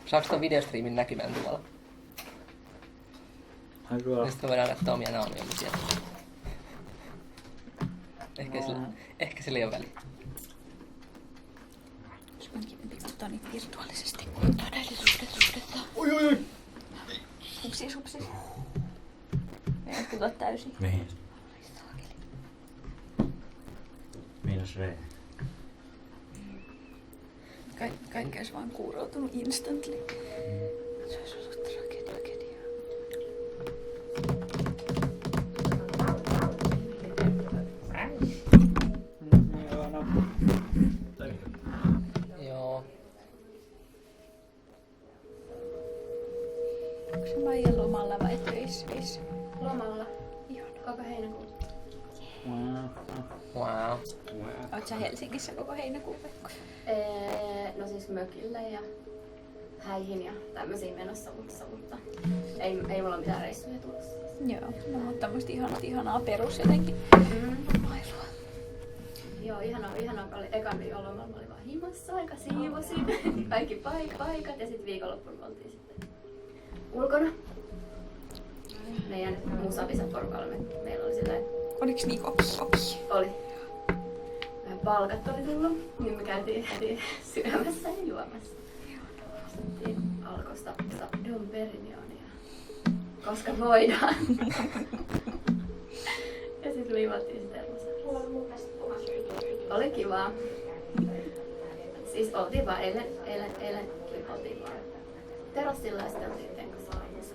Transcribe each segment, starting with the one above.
Saaks ton videostriimin näkymään tuolla? Ja sitten voidaan näyttää omia naamiomme siellä. Ehkä sillä ei ole väliä. Jos on kivempi katsoa niitä virtuaalisesti kuin todellisuudessa. Oi! Hupsis. Ei ole kyllä täysin. Niin. Miinus Ree. Kaikki olisi vaan kuuroutunut instantly. Se olisi ollut tragedia. Joo. Onko se Maija lomalla vai töissä? Lomalla. Koko heinäkuun. Wow. Oot sä Helsingissä koko heinäkuun vaikka? No siis mökille ja häihin ja tämmösiin menossa, mutta ei mulla mitään reissuja tulossa. Joo, no mutta tämmöstä ihanaa perus jotenkin lomailua. Joo, ihanaa oli ekan viikon lomalla, mä olin vaan himassa aika siivosin kaikki paikat ja sitten viikonloppuna me oltiin sitten ulkona. Meidän musavisa-porukalla meillä oli silleen... Oliks niin kopi? Oli. Meidän palkat oli silloin, niin me käytiin syömässä ja juomassa. Sitten alkoista Dom Perignionia, koska voidaan. Ja sitten liivattiin se termossa. Oli kivaa. Siis oltiin vaan eilen oltiin vaan terassilla ja sitten oltiin teen kanssa aamassa.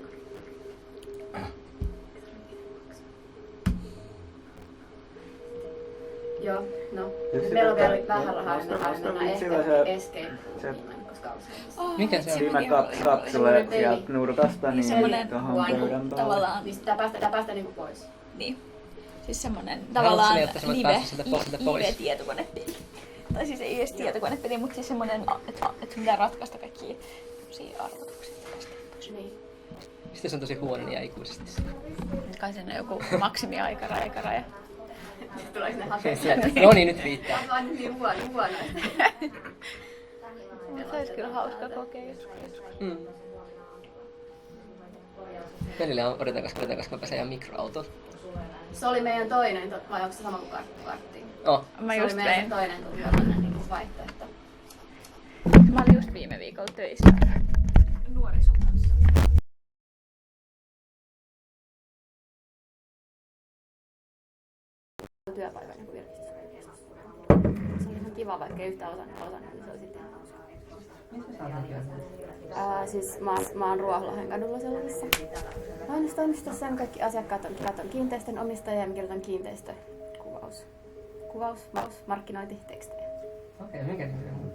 Joo, no. Meillä on vielä vähän rahaa, niin mennään ehkä escape roomiin, koska usein. Mikä se on? Siinä kapsule sieltä nurkasta niin tohon pöydän tavallaan. Niin sitä päästä niinku pois. Niin. Siis semmonen tavallaan live-tietokonepeli. Tai siis ei edes tietokonepeli, mutta siis semmonen, että pitää ratkaista kaikkia arvotuksia. Niin. Sitten se on tosi huono, niin jää ikuisesti. Kai sen on joku maksimiaikaraja. Tuleeko ne hakea? No niin, nyt riittää. On vaan niin huono. Se olisi kyllä hauska kokea joskus. Välillä odotan, koska mä pääsen ajaa mikroautolla. Se oli meidän toinen, vai onko se sama kuin karttiin? Mä se just oli meidän vein. toinen niin vaihtoehto. Mä olin just viime viikolla töissä nuorison kanssa. Työpaikan joku virkistys. Se oli ihan kiva, vaikka ei yhtään osannut, niin se oli sitten ihan hauskaa. Siis mä oon Ruoholahden kadulla sellaisessa. Mainostoimistossa ja kaikki asiakkaat on kiinteistön omistajia ja mä kirjoitan kiinteistökuvaus, markkinointitekstejä. Okei, minkä nimi on?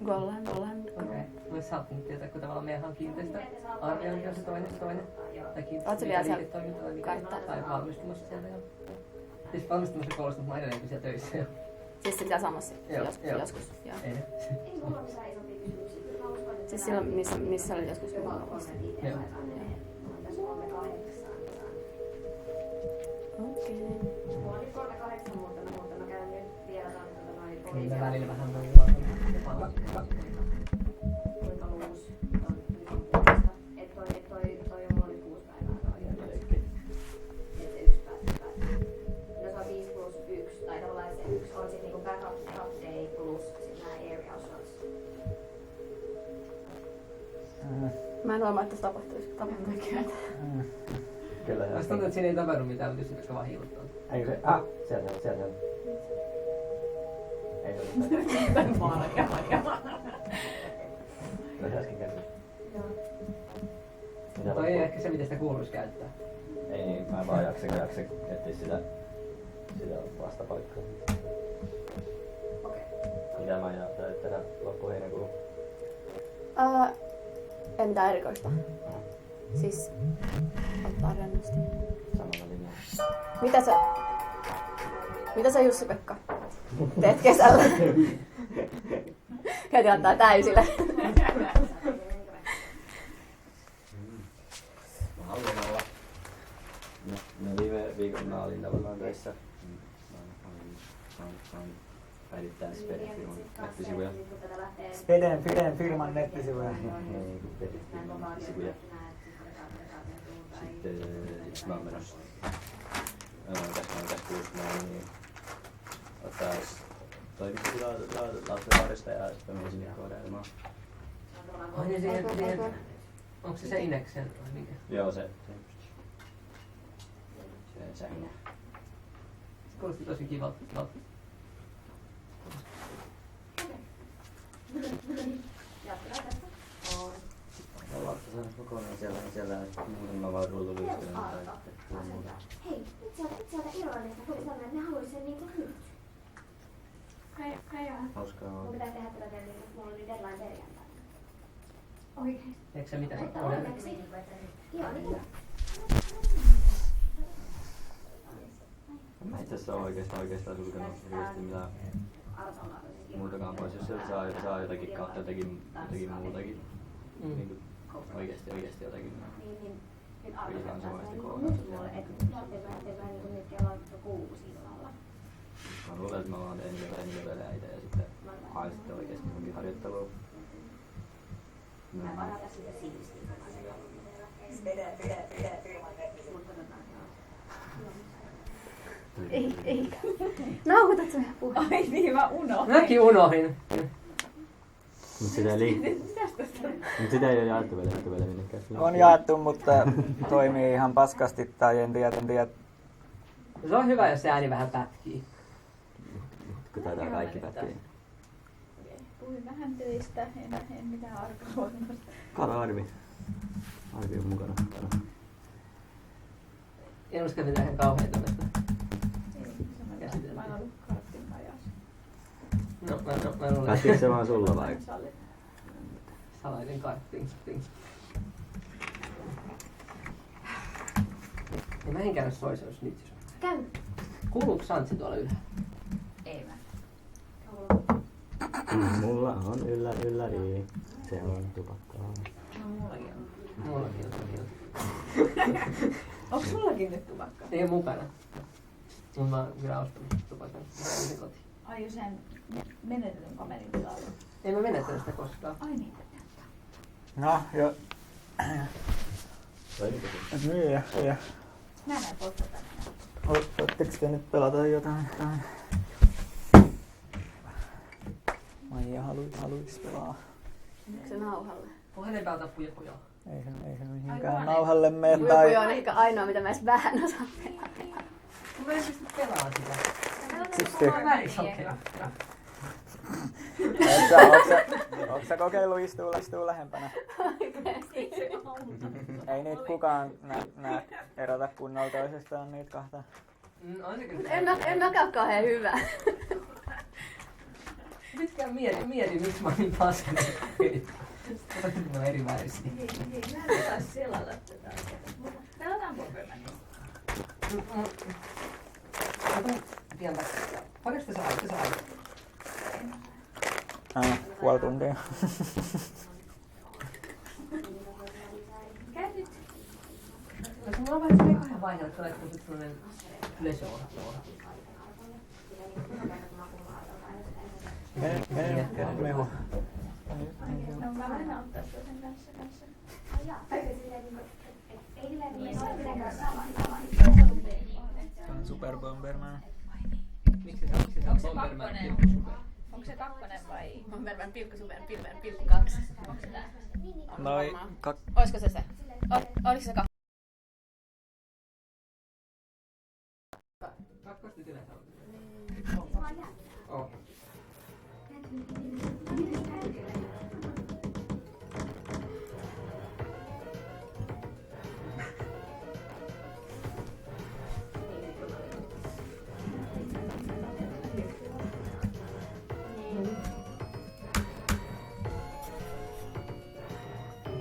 Gollan. Okei. Mä saat nyt tietää, kun tavallaan meidän on kiinteistöarviointi on se toinen. Tai Kartta. Tai valmistumassa sieltä jo. Siis valmistumassa koulusta, mutta mä edelleenkin siellä töissä jo. Siis se pitää samassa joskus. Joo. Ei ne. Siis silloin, missä oli joskus koulussa. Joo. Okei. Niin mä välillä vähän muualla. Kuinka luus? Toi on mulla 6 päivää toi jo. Et se 1 päivä. No se on 5 plus 1, tai tavallaan se 1 on sit niinku backup day plus sit nää area shots. Mä en huomaa, että se tapahtuikin. Kyllä Mä tuntuu, että siinä ei tapahdu mitään, mutta jos vaan hiiluttaa. Eikö se? Sieltä. Ei se ole mitään. Kyllä se äsken kävi. Toi ei ehkä se, miten sitä kuuluisi käyttää. Ei niin, mä en vaan jaksa etsiä sitä vastapaikkaa. Okei. Mitä mä ajan tehdä loppuheinäkuun? Ei mitään erikoista. Siis ottaa rennosti. Samalla linjalla. Mitä sä Jussi-Pekka teet kesällä? Heti antaa täysille. Mä haluan olla. No viime viikon mä olin tavallaan töissä. saan päivittää Speden firman nettisivuja. Speden firman nettisivuja. Ei, kun Speden firman nettisivuja. Sitten mä oon menossa tässä kuussa niin ottais toimistotilaa Lauttasaaresta ja sitten mä sinne koodailemaan. Ai niin siihen, onko se Inexen vai mikä? Joo, se sängy. Se kuulosti tosi kivalta. Lauttasaaressa kokonaan siellä muutama vaan ruutulyystelyn tai muuta. Hei, nyt sieltä Irlannista tuli sellainen, että ne haluaisi sen niinku nyt. Hauskaa Mun on. pitää tehdä tätä vielä, mulla oli deadline perjantaina. Oikeesti? Eikö se mitä Mutta ole? onneksi. Joo, niin. Mä itse asiassa oon oikeastaan sulkenut hirveästi mitään muutakaan pois, jos sieltä saa jotakin kautta jotakin muutakin. Niinku oikeesti jotakin. Pidetään sellaista koodausta siellä. Nyt kello on 6 illalla. Mä luulen, että mä vaan teen niitä pelejä itse ja sitten haen sitten oikeesti johonkin harjoitteluun. Mä parata sitä siistiä. Ei. Nauhoitatko sä puhua? Ai niin, mä unohdin. Mäkin unohdin. Mut sitä ei ole jaettu vielä minnekään. On jaettu, mutta toimii ihan paskasti tai en tiedä. Se on hyvä, jos se ääni vähän pätkii. Kun taitaa kaikki pätkii. Puhuin vähän töistä, en mitään arkaluonnosta. Kato Arvi. Arvi on mukana. En usko mitään ihan kauhean tämmöstä. Mä en ollut karttin ajassa. No, mä luulen. Pätkiikö se vaan sulla vai? Salainen kartting. Ja mä en käydä soiseus nyt. Käy. Kuuluuko Santsi tuolla ylhäällä? Ei mä. Mulla on ylläri. Se on tupakkaa. No mullakin on. Mullakin on. Onko sullakin nyt tupakkaa? Ei oo mukana. Mut mä oon kyllä ostanut tupakan. Mä oon sen kotiin. Ai jo sen menetetyn kamerin tilalla. En mä menettänyt sitä koskaan. Ai niin. No, jo. Toimiko se? Niin, ja. Mä en polta tänään. Oletteko te nyt pelata jotain? Maija haluaisi pelaa. Onko se nauhalle? Onhan ne päältä pujopujoa. Ei se mihinkään nauhalle mene tai... Pujopujo on ehkä ainoa, mitä mä edes vähän osaan pelata. Mä en siis pelaa sitä. Sitten. Mä oon värisokea. Ootko sä kokeillut istua lähempänä? Ei niitä kukaan näe erota kunnolla toisestaan niitä kahta. On se kyllä. En mäkään ole kauhean hyvä. Pitkään mieti, miksi mä oon niin paskainen. Mä oon eri värisiä. Mä en osaa selata tätä. Pelataan Bombermania. Pientä. Paljonko sitä saa aikaa? Puoli tuntia. Käy nyt. Mulla on vähän sellainen kahden vaiheella, että olet kun sellainen yleisöohjelma. Kenen mehu? No mä aina ottaa sen kanssa. Se on Super Bomberman. Miksi se on Bomberman? Onko se kakkonen vai? Bomberman pilkku 2. Onko se tää? Noi Oisko se se? Oliko se Kakkosta yleensä on.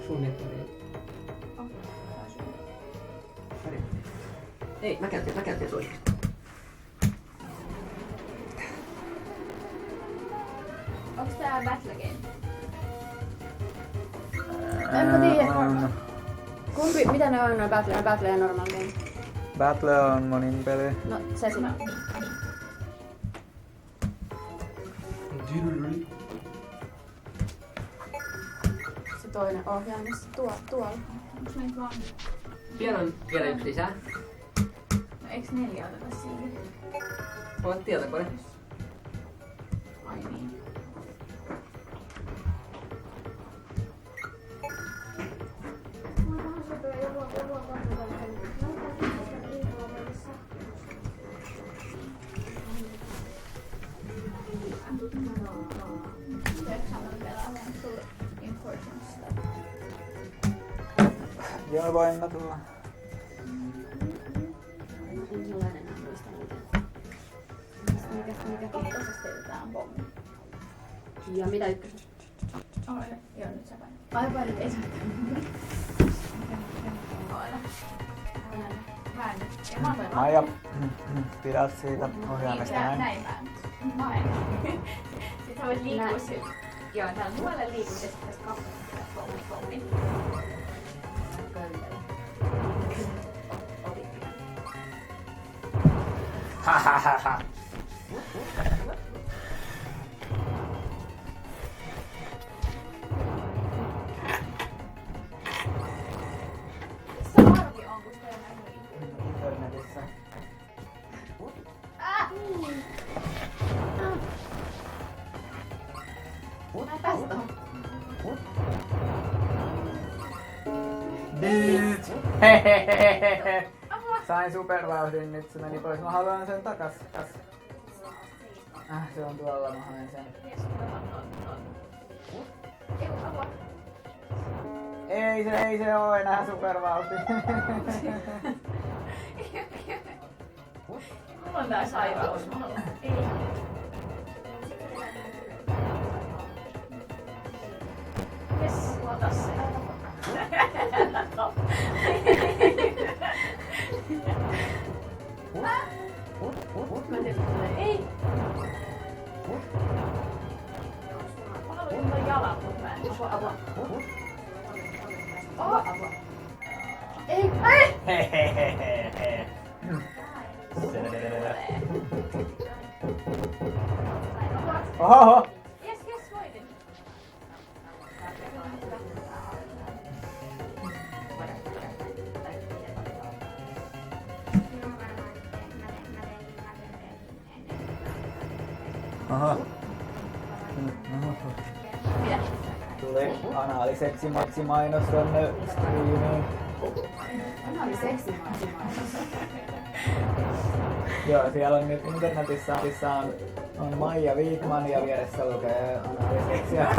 Suunnittelija. Ei, mä käytin suositusta. Onko tää Battle Game? En mä tiedä. Mitä ne on noin Battle? Battle ja Normal Game. Battle on monin peli. No se siinä. Se toinen ohjaamissa tuolla. Onks näitä vaan? Pian vielä yksi lisää. No eiks 4 oteta siihen? On tietokone. Ai niin. Joo, voin mä tulla. Mikä kakkosesta heitetään pommi? Ja mitä ykköstä? Joo, nyt sä painat. Ai painat, ei saa Maija, pidä siitä ohjaamista näin. Näin päin. Näin. Sitten sä voit liikkua sillä. Joo, täällä muualle liikut ja sitten tässä kakkosesta pommi. Hahaha. Se arvi on, kun sitä Internetissä. Näin tästä on. Nyt! Hehehehe. Sain supervauhdin, nyt se meni pois. Mä haluan sen takas. Se on tuolla, mä haen sen. Ei se oo enää supervauhti. Mulla on tää sairaus. Ei. Jes, ota se. Mä en tiedä, ei. Mä haluan ottaa jalan, mutta mä en. Apua. Ei. Hehehehe. Oho! Yes, voitin. Aha. Tuli anaaliseksimaksi mainos tonne striimiin. Joo, siellä on nyt internetissä on Maija Wikman ja vieressä lukee anaaliseksiä 24/7.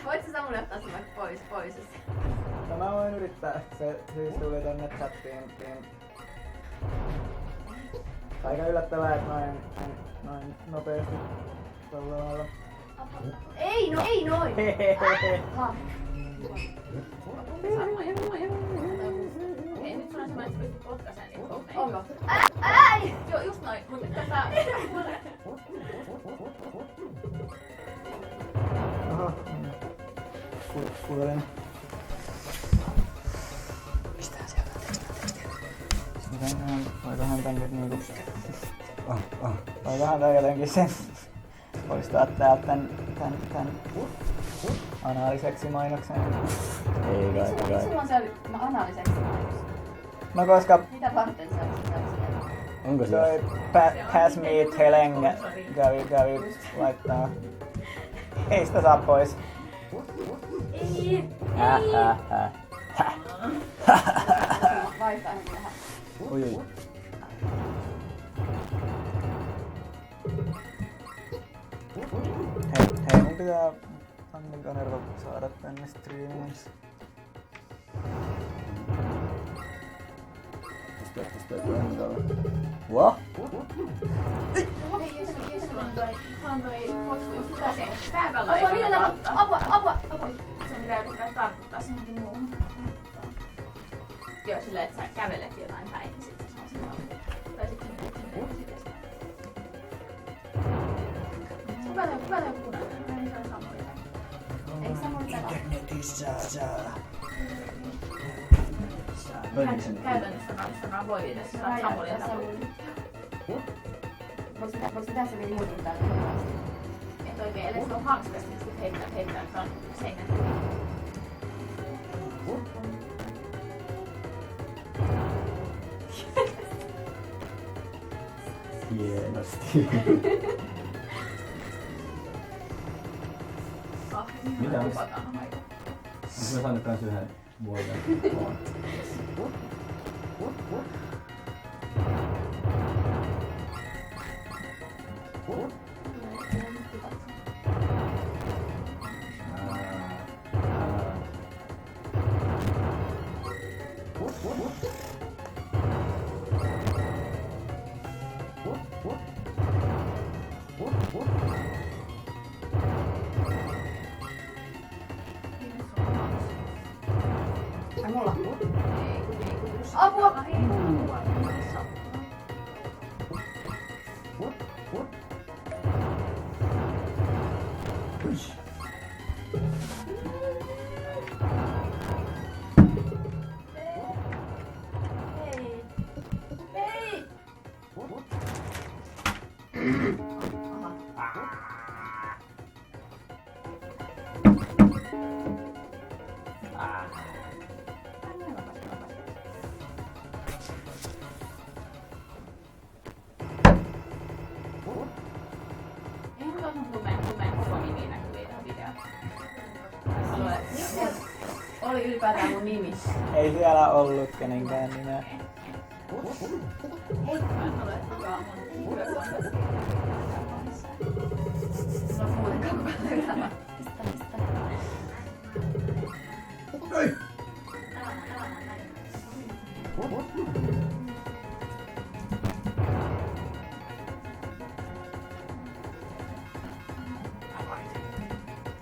Voit sä Samuli ottaa sen vaikka pois? No mä voin yrittää. Se siis tuli tonne chattiin. Aika yllättävää, että noin nopeasti tuolla lailla. Ei noin! Ei nyt sulla on semmoinen, että pystyt potkaiseen niitä pommeja. Onko? Äi! Joo, just noin. Mut nyt tätä... Oho. Kuulen. Mistään sieltä tekstiä. Voikohan tän nyt niinku... Voikohan tän jotenkin sen... Poistaa täältä tän anaaliseksi mainoksen. Ei kai. Miksi sulla on se anaaliseksi mainos? No koska... Mitä varten se on siellä? Onko se? Toi Pass Me Teleng kävi laittaa. Ei sitä saa pois. Ei! Vaihtaa hänkin vähän. Oi. Hei, mun pitää Annin Kanerva saada tänne striimiin. What? Apua! Sun pitää yrittää tartuttaa se johonkin muuhun. Joo, silleen, että sä kävelet jotain päin, niin sit se on silloin. Tai sit sinne. Kuka tää on punainen? Ei se on Samuli. Eikö Samuli pelaa? Internetissä saa Käytännössä kanssa voi tässä Samulia Voiko tässä vielä muuttaa? että oikein edes on hanskasta, niin heittää tuon seinän. Hienosti. Mitä on? Onko mä saanut kans yhden vuoden? Ai mulla? Apua! Oli ylipäätään mun nimi. Ei siellä ollut kenenkään nimeä. Hei, mä en ole hyvää mun työkontakti. Sulla on muuten koko ajan.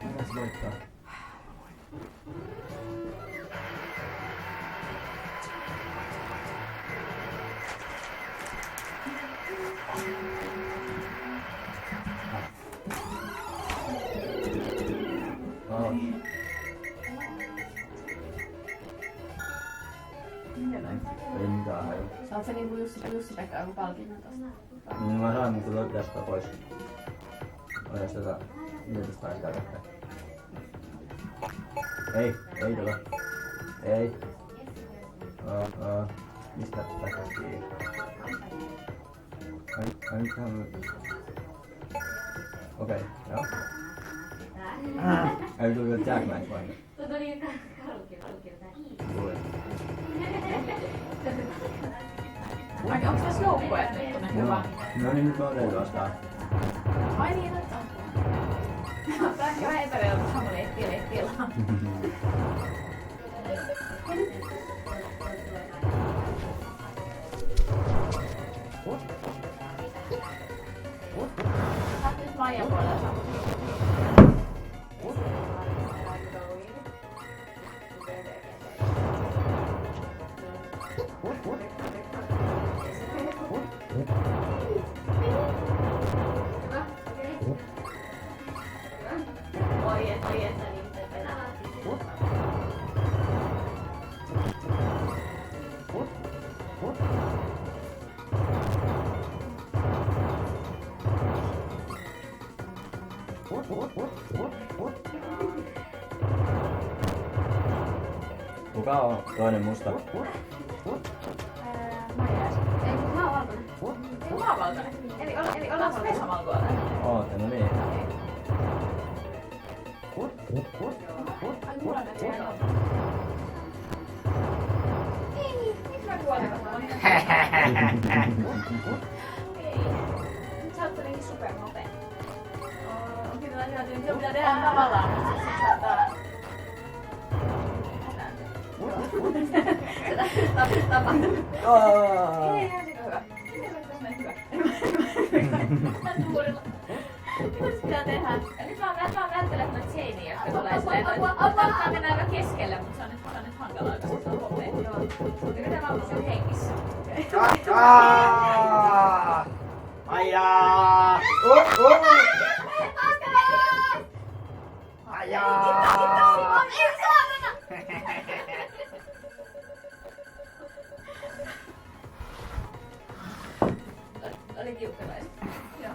Mitäs voittaa? Ei mitään haju. Saat sä niinku Jussi-Pekka joku palkinnon tosta? Mä sain mutta tästä pois. Jos tätä yritystä ei sitä tehdä. Ei Ei. Mistä tästä kiinni? Ai mitään. Okei, joo. Ei tuli vielä Jackman vai? Tuli. Ai, onks tässä joukkueet nyt, kun ne hyvä? No niin, nyt mä oon teille vastaan. Ai niin, totta. Tää on hyvä epäreilta, että Samuel ei tilaa. Saat nyt Maijan puolella Samuel. Kuka on toinen musta? Ei, kun mä oon valkoinen. Ei mä oon valkoinen. Eli ollaan Vesa valkoinen. Ootte, no niin. Ai mulla näkyy vielä. Ei, miksi mä kuolevat? Ei. Sä oot jotenkin supernopea. On kyllä täytyy, se pitää tehdä tavallaan, mutta se saattaa... Tapahtuu. Ei, ihan siitä hyvä. Miten sä näin hyvä? Tän tuurilla. Mitä se pitää tehdä? Ja nyt mä välttelen noita seiniä, jotka tulee silleen. Apua! Mennään vähän keskelle, mutta se on nyt hankalaa, koska se on hopea. Joo. Yritän vaan pysyä hengissä. Aijaa! Aijaa! Ei saatana! Oli kiukkalainen. Joo.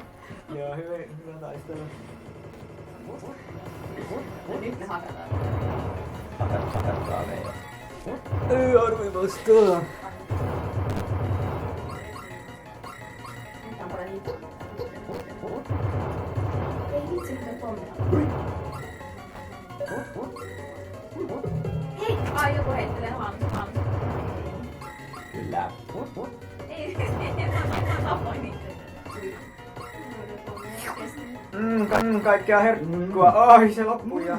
Joo, hyvä taistelu. No nyt me hakataan. Hakattaa meitä. Ei arvi vastaan. Mitä on paljon niitä? Ei vitsi, miten pommella. Hei! Ai joku heittelee Hansu. Kyllä. Ei, mä tapoin niitä. Kaikkea herkkua. Ai se loppui ja...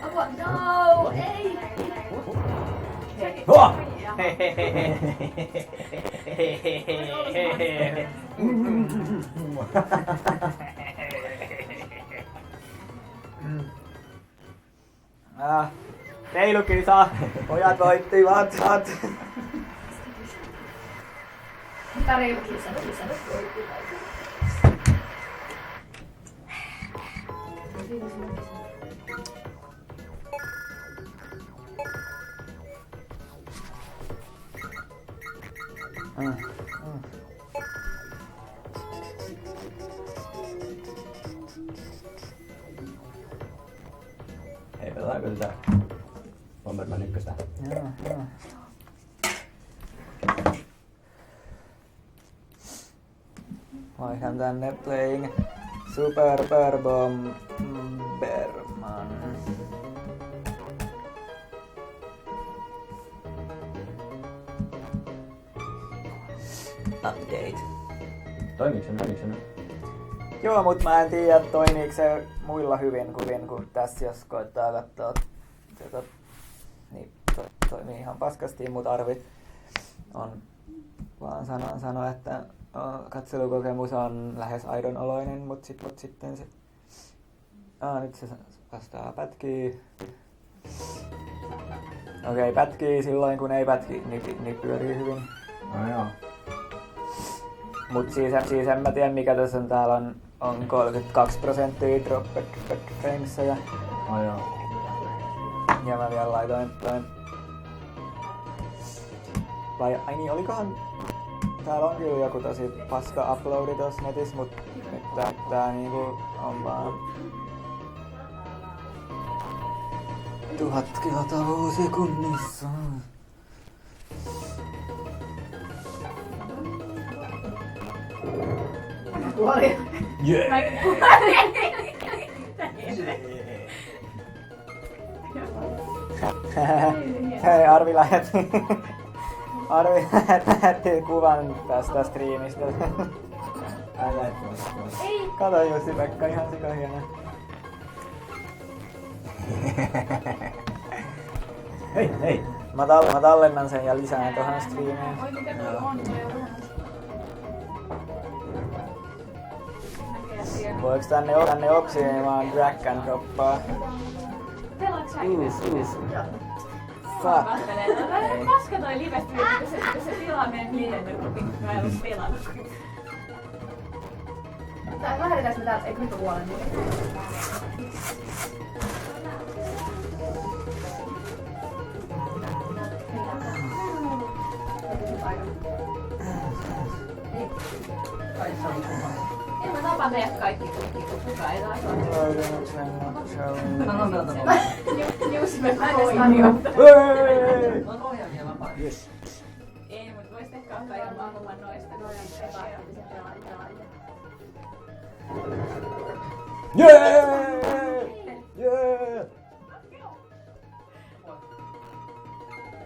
Apua, no! Ei! Hoa! Reilukisa. Pojat voittivat. Mitä reilukisa? Hei, pelataanko tätä Bomberman 1? Joo. Vaihdan tänne playing Super Bomberman. Update. Toimiiko se nyt? Joo, mut mä en tiedä toimiiko se muilla hyvin kuin tässä, jos koittaa katsoa. Niin, toimii ihan paskasti, mut Arvi on vaan sanoo, että katselukokemus on lähes aidon oloinen, mut sitten se... nyt se vastaa pätkii. Okei, pätkii silloin kun ei pätki, niin pyörii hyvin. No joo. Mut siis en mä tiedä mikä tässä on, täällä on 32% dropped frames ja... No joo. Ja mä vielä laitoin ai niin, olikohan... Täällä on kyllä joku tosi paska uploadi tossa netissä, mut nyt tää niinku on vaan... 1000 kilotavua sekunnissa. Kuoli. Yeah! Hei, Arvi lähetti kuvan tästä striimistä. Kato Jussi-Pekka, ihan sikahieno. Hei! Mä tallennan sen ja lisään tohon striimiin. Oi mikä tuolla on? Voiks tänne opsimaan drag and droppaa? Pelaatko sä itse? Fuck. Ei. Paska toi live-stream, kun se tilaa meidän Nintendo-grupin, kun mä en ollut pelannut. Lähdetäänkö me täältä? Eikö nyt ole huolen? En mä tapaan teidät kaikki, kun kukaan ei taas ole. Mä oon pelata Jussi, mä voin. on ohjaamia vapaa. Yes. Ei, mut vois tehdä kahta ja mä oon noista. Yeah!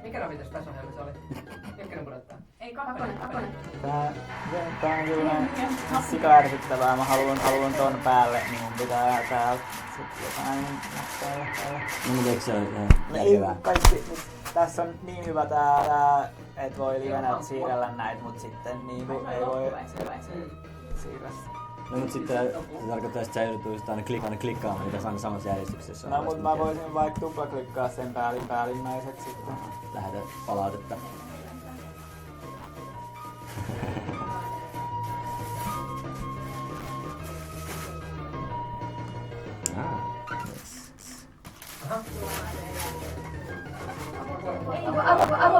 Mikä ravitus tässä ohjelmassa oli? Ykkönen pudottaa. Ei, kakkonen. Tää tää on kyllä sika ärsyttävää. Mä haluan ton päälle, niin mun pitää täältä sit jotain täällä. No mutta eikö se ole ihan Ei järkevää? kaikki, tässä on niin hyvä tää et voi livenä siirrellä näitä, mut sitten niinku ei voi siirrellä. No mut sitten se tarkoittaa, että sä joudut just aina klikkaamaan niitä samassa järjestyksessä. No mut mä voisin vaikka tuplaklikkaa sen päällimmäiseksi sitten. Lähetä palautetta.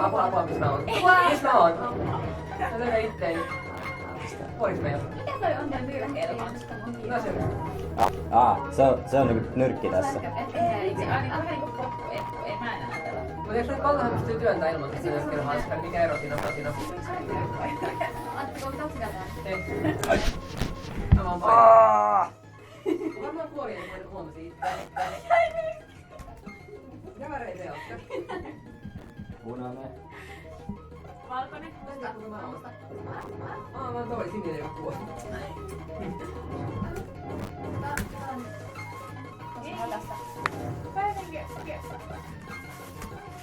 Apua, missä mä oon? Missä mä oon? Mä löydän itteeni. Voiks meillä? Mikä toi on toi virkeellä? No Se on niinku nyrkki tässä. Ei, se on aika niinku poppu, ei mä enää tällä. Mutta eikö nyt pallohan pystyy työntämään ilman, että se ei ole hanskari? Mikä ero siinä on? Antako katsotaan tää? Ei. Mä vaan painoin. Varmaan kuoria, niin voin huomasin itseäni. Mitä väreitä te ootte? Punainen. Valkoinen. Mä oon toi sininen, joka kuoli.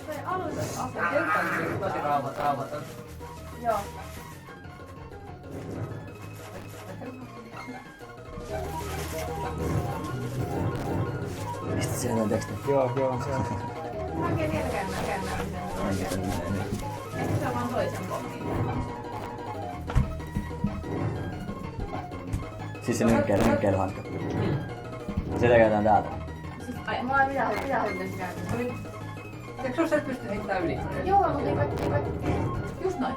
Toi aloitusasema. Kenttä on kyllä tosi rauhaton. Joo. Mistä siellä on teksti? Joo, se on. Mä oikein vieläkään miten ehkä se on vaan toisen pommin. Siis se nyrkkeilyhanska. Sitä käytetään täältä. Ai, mä oon mitä hyödynnässä käynyt. Eikö sulla se pysty heittämään yli? Joo, mutta ei just noin.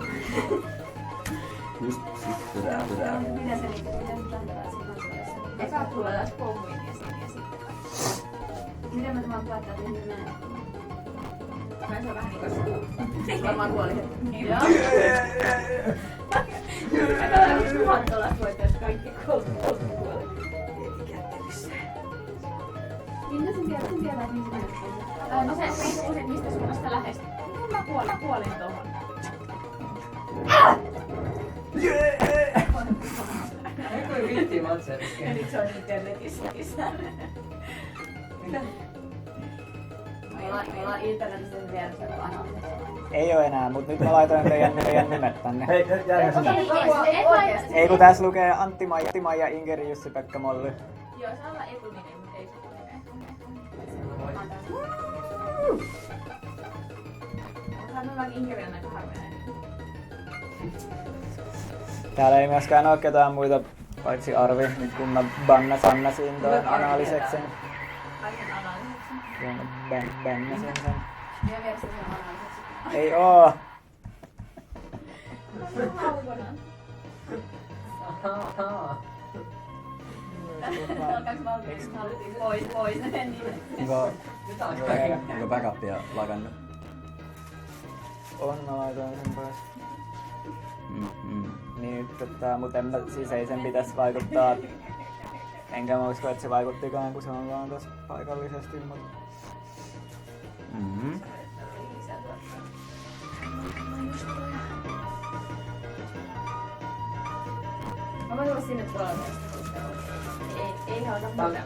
Just tydää. Mitä se niinku, miten se lähdetään siinä asioissa? Eka tulee taas pommiin ja sitten. Miten mä tämän päättää, että mihin menee? Kai se on vähän niinku se varmaan kuoli. Joo. Mä katsoin, kun Juhantolassa voitais kaikki kolme kuolee. Minä sen tiedät, että mihin menee. No se riippuu sit mistä suunnasta lähest. Mä kuolin tohon. Eikö toi viittiin matseja? Nyt se on internetissä. Mitä? Meillä on internetissä versio analyysissa. Ei oo enää, mut nyt mä laitoin teidän nimet tänne. Hei, jäädään sinne. Ei kun tässä lukee Antti Maija Inkeri Jussi-Pekka Molly. Joo, se on olla etunimi, mutta ei sukunimi. Onkohan me vaikka Inkeri on aika harvinainen. Täällä ei myöskään oo ketään muita paitsi Arvi, nyt kun mä bannasin ton analyseksen. Kaiken analyysin. Joo, mä bannasin sen. Mikä versio se on analyysissa? Ei oo! Se on haukonan. Ahaa. Alkaaks mä oikein haluttiin pois ne nimet. Nyt on Onko backupia lakannut? On, mä laitoin sen pois. Niin, mutta siis ei sen pitäisi vaikuttaa. Enkä mä usko, että se vaikuttikaan, kun se on vaan tossa paikallisesti, mutta... Mä voin tulla sinne puolelle. Ei haluta muuta.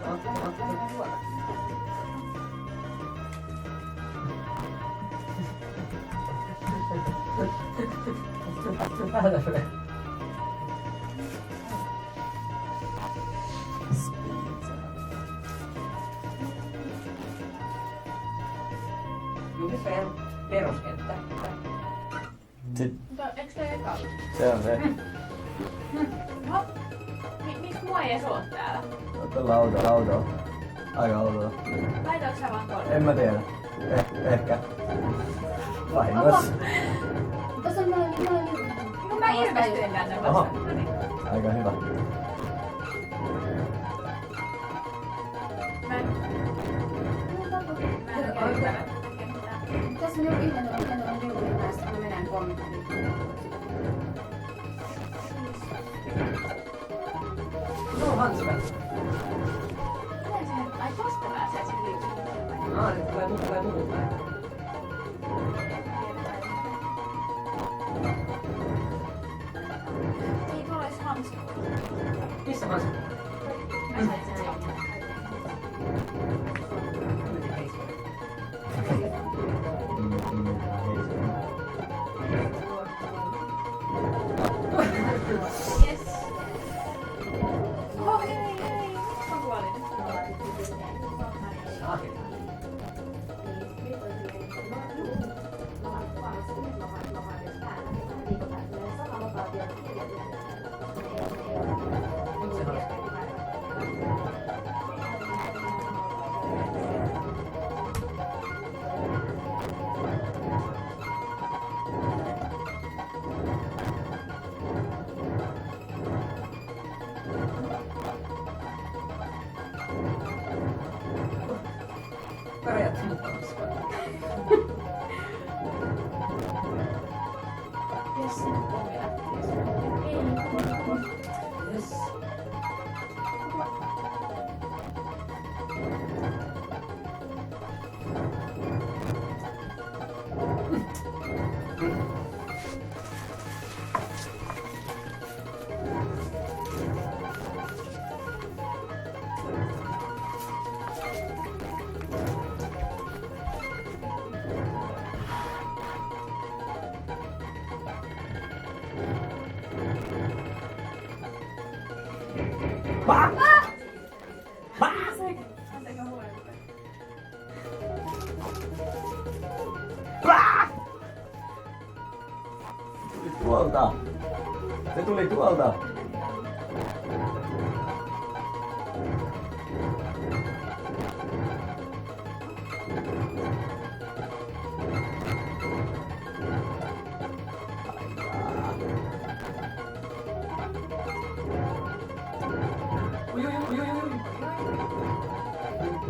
Mites meidän peruskenttä? Mutta eikö toi eka? Se on se. No, miksi mua ei edes oo täällä? Tuolla auto. Aika autolla. Laitoinko sä vaan tuolle? En mä tiedä. Ehkä. Vahingossa. Tuossa on noin Kun mä ilmestyin tänne Oho. vasta. No niin. Aika hyvä. Mä en ymmärrä. Tässä on joku yhden liukuinen päästä, kun mä menen pommitaan. No hanska. Ai tosta pääsee sen liukumaan. Nyt tulee muu päin. Ei tuolla Missä hanskat? Mä sain sen jonkun. Yes. Oh ei. Mä kuolin. Onko se hauska? Karjat mukaansa. Yes. Ei. Yes. Tuolta! Se tuli tuolta!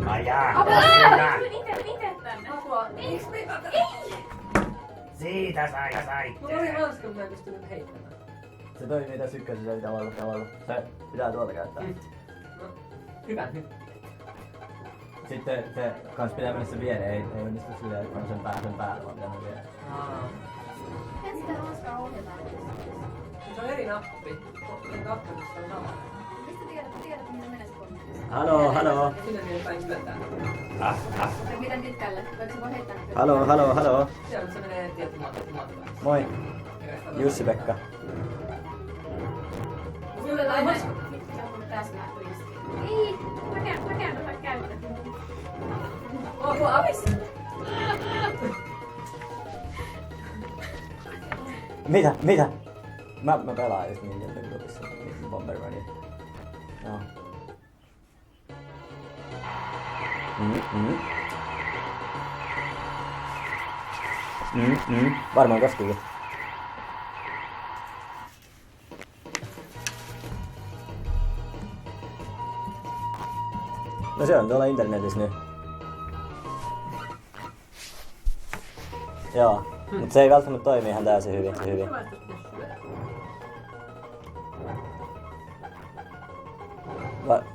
Ajaa! Ite tänne. Apua! Ei. Siitä saitte! Mulla oli hanska, mutta mä en pystynyt heittämään. Se toimii tässä ykkösessä ei tavalla. Se pitää tuolta käyttää. No, hyvä nyt. Sitten se kans pitää mennä sen viereen, ei onnistu silleen, että on sen päällä, vaan pitää mennä viereen. Miten sitä hanskaa ohjataan? Se on eri nappi. Sen kakkosessa on sama. Mistä tiedät, mihin menee se pommi? Haloo! Ja sinne vielä päin työntää. Tai miten pitkälle? Voiko se voi heittää näkyy? Haloo! Siellä se menee tietty matkaan. Moi! Jussi-Pekka. Joku täsmää riski. Ei. Mä käyn tätä käyttä. Apua! Mitä? Mä pelaan just Nintendo Clubissa Bombermania. Joo. Varmaan koskikin. No se on tuolla internetissä nyt. Joo, mutta se ei välttämättä toimi ihan täysin hyvin.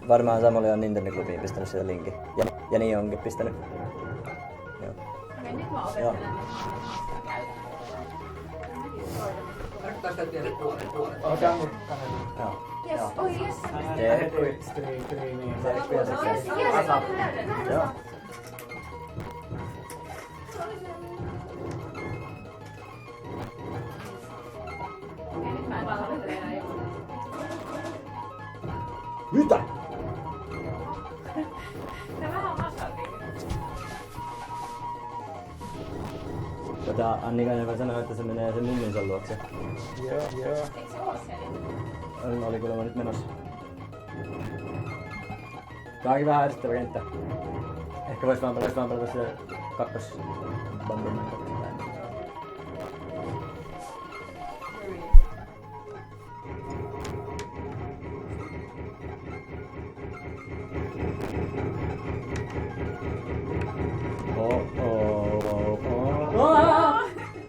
Varmaan Samuli on Nintendo Clubiin pistänyt sitä linkin. Ja niin onkin pistänyt. Joo. Okei, nyt mä opettelen, että hanskaa käytän. Tarkoittaa sitä vielä puolet. Okei, mun kanssa. Joo. Yes. Oi, yes. Heti striimiin. Yes, yes. Joo. Okei, nyt mä en vaan opettele enää joku. Mitä? Tää vähän on vastaankin. Annika sanoi, että se menee sen mumminsa luokse. Joo. Eikö se oo siellä? Oli kuulemma nyt menossa. Tää onkin vähän ärsyttävä kenttä. Ehkä vois vaan pelata se kakkos Bomberman 2 päin.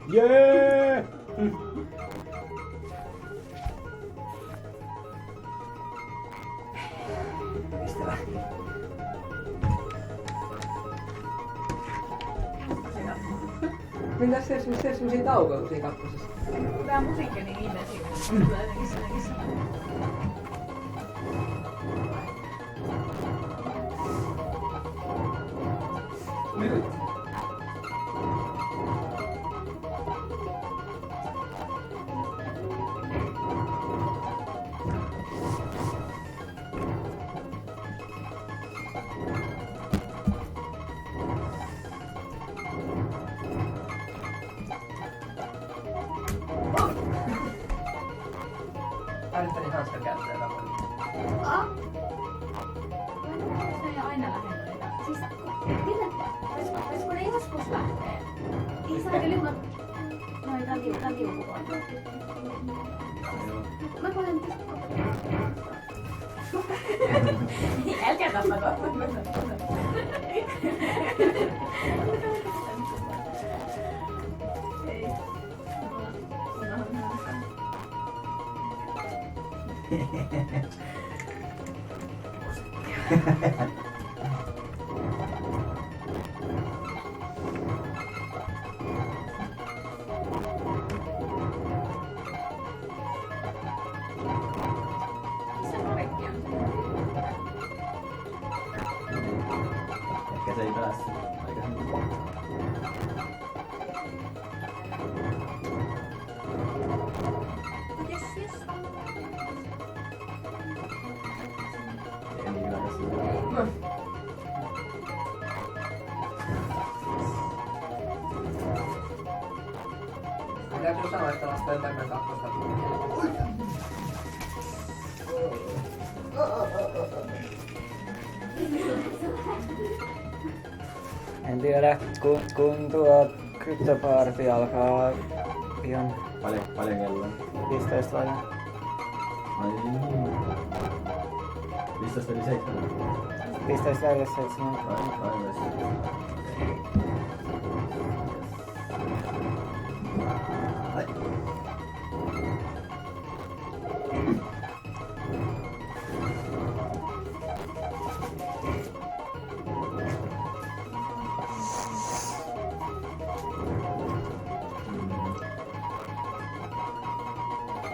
Jee! Mistä lähti? Mitäs se semmosia taukouksia kakkosessa? Tää musiikki on niin intensiivinen. Tulee jotenkin sellainen. Harjoittelin hanskan käyttöä tavoin. Se ei aina lähde noita. Siis voisiko ne joskus lähtee? Isäkin ilman noita liukuvoita. Mä voin älkää tappako. Ei. Missä Marikki on? Ehkä se ei päässyt aikaisemmin. Yes. Ei niin hyvä tässä. Täytyy sanoa, että lasta Ympärmän kakkosta. En tiedä, kun tuo kryptoparty alkaa pian Paljon kelloa. 15 vai? Ai niin. 15 eli 7. 15 vai 7? Ai.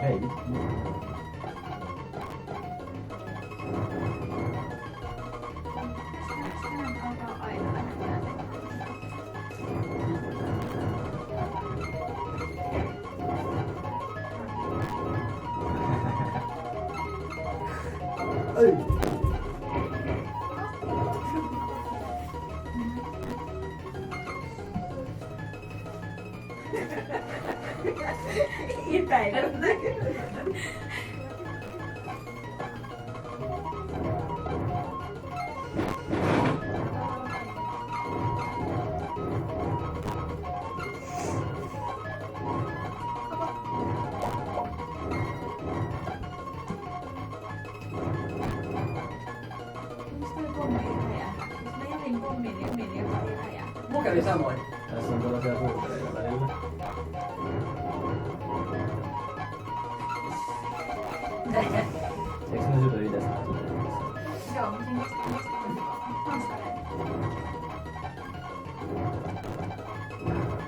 Hei. Alkaa aina lähteä. Ai. Itäinen. Mulla kävi samoin. Tässä on tällaisia suutereita välillä. Eikö ne syty itsestään? Joo, mutta mistä hanskareita?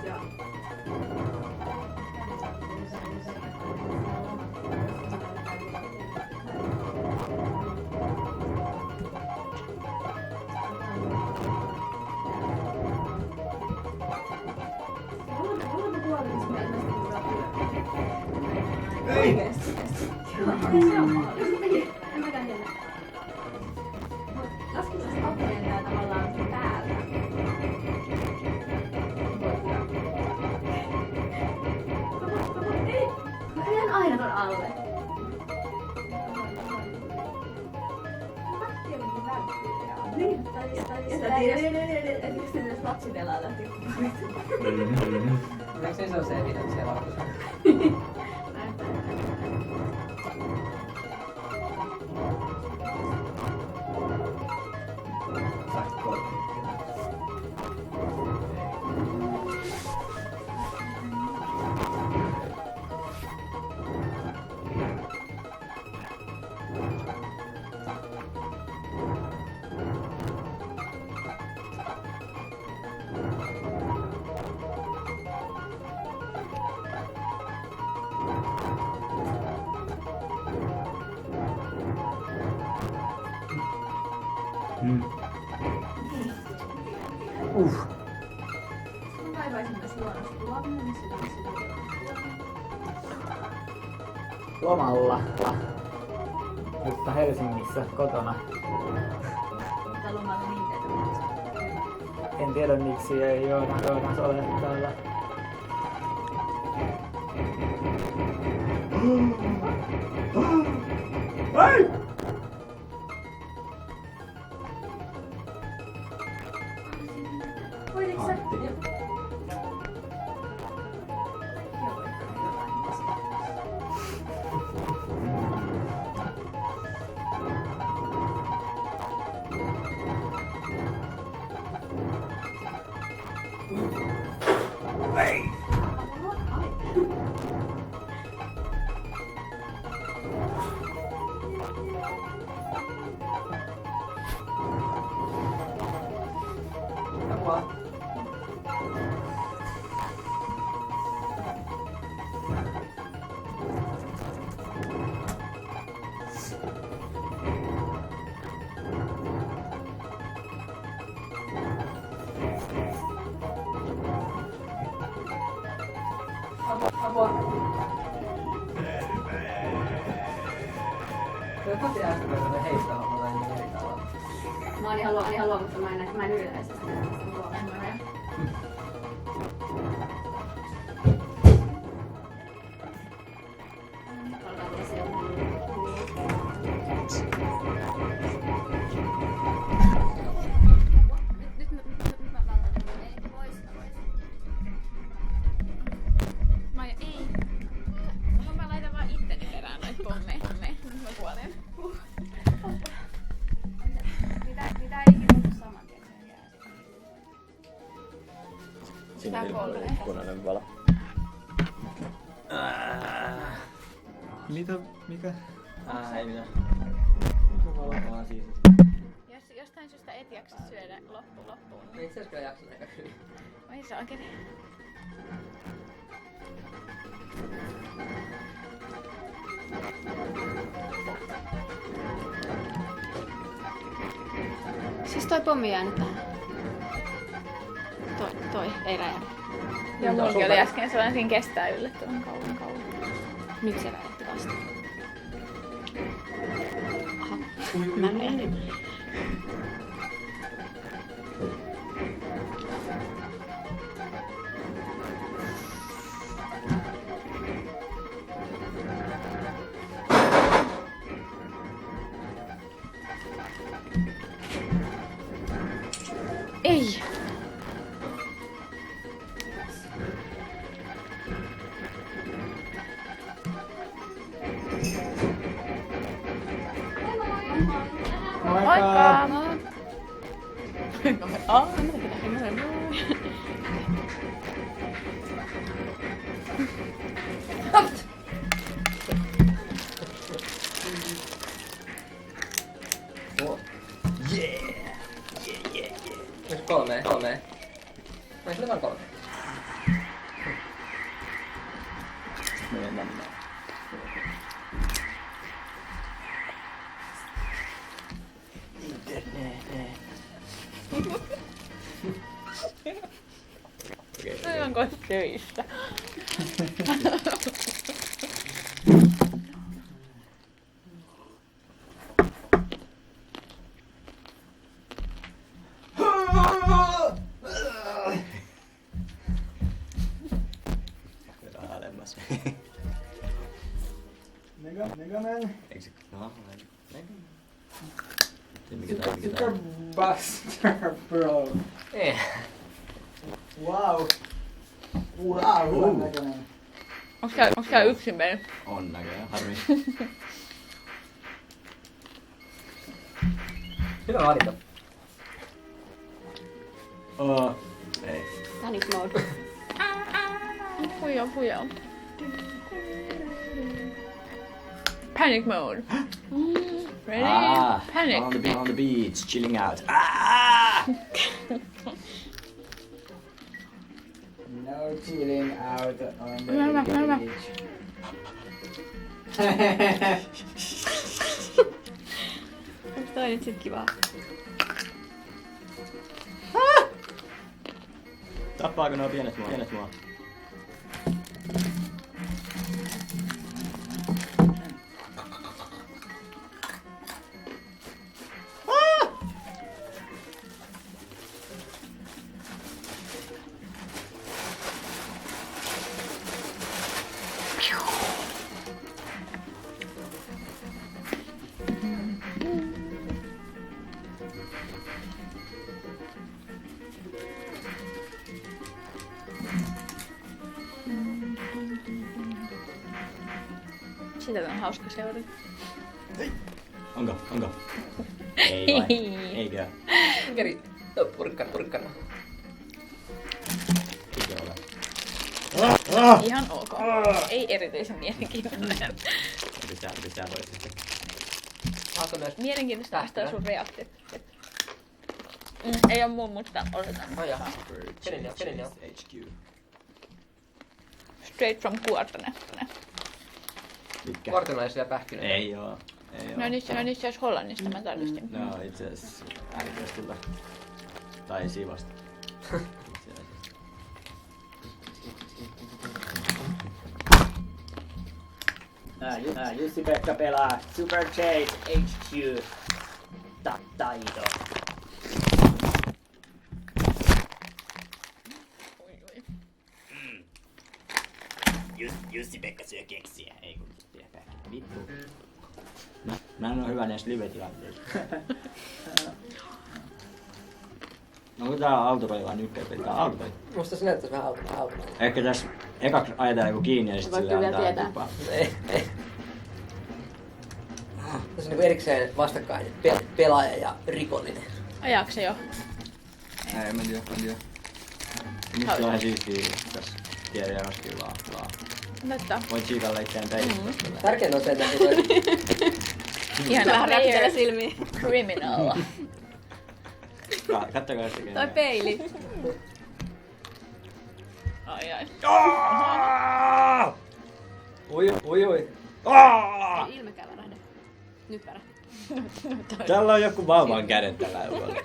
Joo. Oikeesti. Joskus se lentää tavallaan päältä. Ei! Mä jään aina ton alle. Niin, tai just jos lapsitellaan lähti. Miksi se on se evidenssi laukussa? Sakko. Mä kaivaisin myös luonnosta Lomalla. Mutta Helsingissä kotona. Mutta lomalla niin teet. En tiedä miksi ei Joonas ole täällä. Hei! Voititko sä? Apua. Apua. Kyllä tosi äsken heistä hommata niin eri tavalla. Mä oon ihan luova, mutta mä en yritä sitä. Alkaa tulla se Nyt mä vältän. Ei, pois. Maija, ei. Mä laitan vaan itteni perään noit pommeja. Mä kuolen. Mitä ei ikinä saman tien sen jää sitten. Siinä ilmoilla punainen valo. Mitä? Mikä? Ei mitään. Vaan siis. Jos jostain syystä et jaksa syödä loppuun. Mä itse asiassa kyllä jaksan aika hyvin. Oi saakeli. Siis toi pommi jäänyt tähän. Toi ei räjähdä. Ja mulki oli äsken sellainen, siinä kestää yllättävän kauan. Nyt se räjähti vasta. Aha, mä räjähdin. Ei! Moikka! Myös kolme. Mä sille vaan 3. Menen tänne. Aivan kuin töissä. Vedään alemmas. Megaman. Eikö se? No, mikä tää? Buster, bro. Ei. Wow. Wow, hyvän näköinen. Onks tää yksin mennyt? On näköjään, harmi. Hyvä valinta. Ei. Panic mode. Puja. Panic mode. Ready? Panic. On the beach, chilling out. Ah! No chilling out on the Mä. beach. Onks toi nyt sit kivaa? Tappaako nuo pienet mua? Sitä on hauska seurata. Onko? Ei vai? Eikö? Keri. Purkkana. Eikö ole? Ihan ok. Ei erityisen mielenkiintoinen. Mitä voi sitten? Saatko myös? Mielenkiintoista näistä sun reaktiot. Ei oo mun, mutta odotan. Oh jaa. Kenen joo? HQ. Straight from Kuortane. Mitkä? Kuortinaisia pähkinöitä. Ei oo. No niissä jos Hollannista mä tarkistin. No itse asiassa ääniköstillä. Tai Sivasta. Jussi-Pekka pelaa Super Chase HQ taito. Jussi-Pekka syö keksiä. Ei kun tiedä. Vittu. Mä en oo hyvä näissä live-tilanteissa. Onko tää autopeli vai nykkäpeli? Tää on autopeli. Musta se näyttäis vähän auto. Ehkä tässä ekaksi ajetaan joku kiinni ja sit sille antaa tupaa. Ei. Tässä on niinku erikseen vastakkain pelaaja ja rikollinen. Ajaako se jo? Ei, mä en tiedä. Musta on ihan siistiä tässä tiedä ja noskiin vaan. Totta. Voin chiikalla itseään peilistä. Tärkeintä on se, että toi... Ihan Vähän räpitellä player silmiin. criminal. Kattokaa sitä Toi peili. Ai. Ui. Ilmekää värähdä. Nyt värähdä. Tällä on joku vauvan kädet tällä eukalla.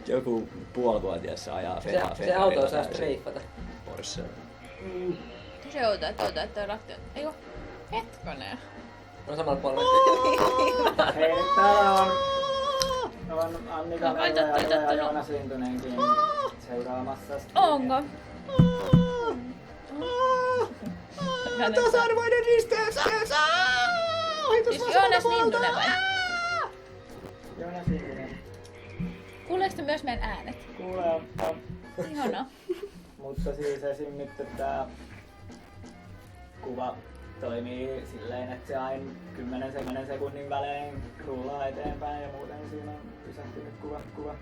Joku puolivuotias ajaa Se auto osaa streiffata. Porsche. Se outoa, että rattia. Eiku, hetkonen. On samalla puolella. Hei, nyt täällä on Annika No, Vella ja totta. Joona Syntynenkin seuraamassa. Onko? Tasa-arvoinen risteys! Siis Joonas Lintunen vai? Joona Syntynen. Kuuleeko myös meidän äänet? Kuulee, Ihanaa. mutta siis esim. Nyt tää kuva toimii silleen, että se aina 10 sekunnin välein rullaa eteenpäin ja muuten siinä on pysähtynyt kuva.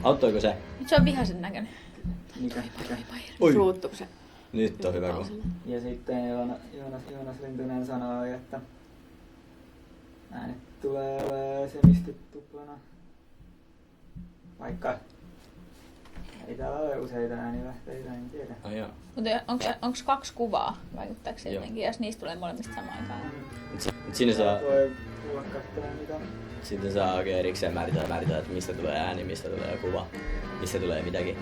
Auttoiko se? Nyt se on vihaisen näköinen. Mikä? Oi! Suuttuuko se? Nyt on hyvä kun. Ja sitten Joonas Lintunen sanoi, että äänet tulee semistituplana. Vaikka ei täällä ole useita äänilähteitä, en tiedä. Ai joo. Mutta onko 2 kuvaa? Vaikuttaako se Joo. jotenkin, jos niistä tulee molemmista samaan aikaan? Mut siinä saa, Voi tulla katsomaan mitä. sitten saa oikein erikseen määritellä, että mistä tulee ääni, mistä tulee kuva, mistä tulee mitäkin.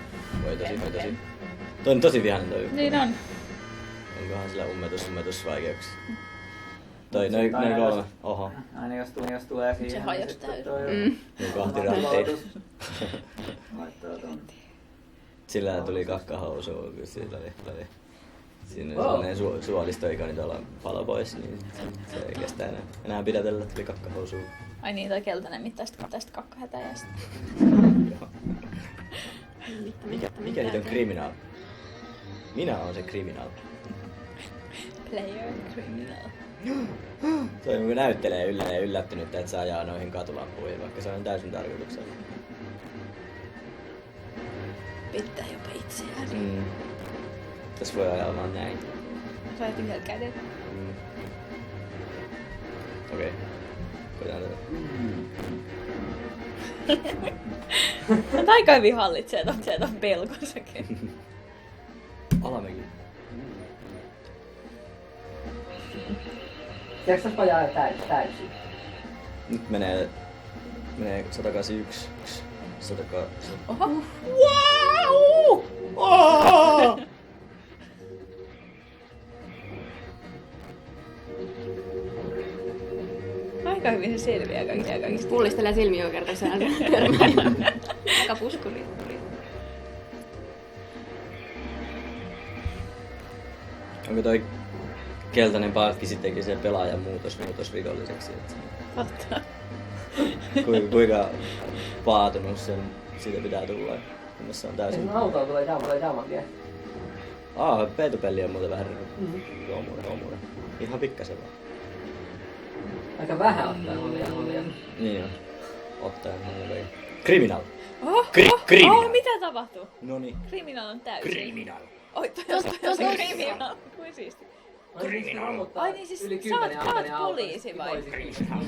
Voi tosi. Toi on tosi vihainen toi. Niin on. Onkohan sillä ummetusvaikeuksia? Noin 3. Oho. Aina jos tulee siihen, Se niin hajosi sitten täysin. toi Niin kohtirattiin. laittaa ton. Sillä tuli kakkahousuun, kun sillä oli siinä oli sellainen suolistoikoni tuolla palo pois, niin se ei kestä enää pidätellä, tuli kakkahousuun. Ai niin, toi keltainen mittaista kakkahätäjästä. Mikä nyt on criminal? Minä olen se criminal. Player criminal. Se on näyttelee yllättynyt, että se ajaa noihin katulampuihin, vaikka se on täysin tarkoituksella. Pitää jopa itseään. Tässä voi ajaa vaan näin. Sait yhdellä kädellä. Okei. Koitetaan tätä. Aika hyvin hallitsee ton pelkonsakin. Alamäki. Tiedätkö tässä pajaa täysin? Nyt menee 181. 180. Oho. Wow! Oh! Aika hyvin se selviää kaikista. Pullistelee silmiä joka kerta sen törmäillä. Aika puskuri. Onko toi keltainen palkki sittenkin se pelaajan muutos rikolliseksi? Totta. Kuinka paatunut sen siitä pitää tulla? Kunnes se on täysin... Autoon tulee jaaman tie. Peitopelli on muuten vähän roomuura. Ihan pikkasen vaan. Aika vähän ottaa holia. Niin on. Ottaen holia. Criminal. Criminal. Mitä tapahtuu? Noniin. Criminal on täysin. Criminal. Oi, toi Criminal. Kuin siisti. Ai niin siis sä oot poliisi vai? Criminal.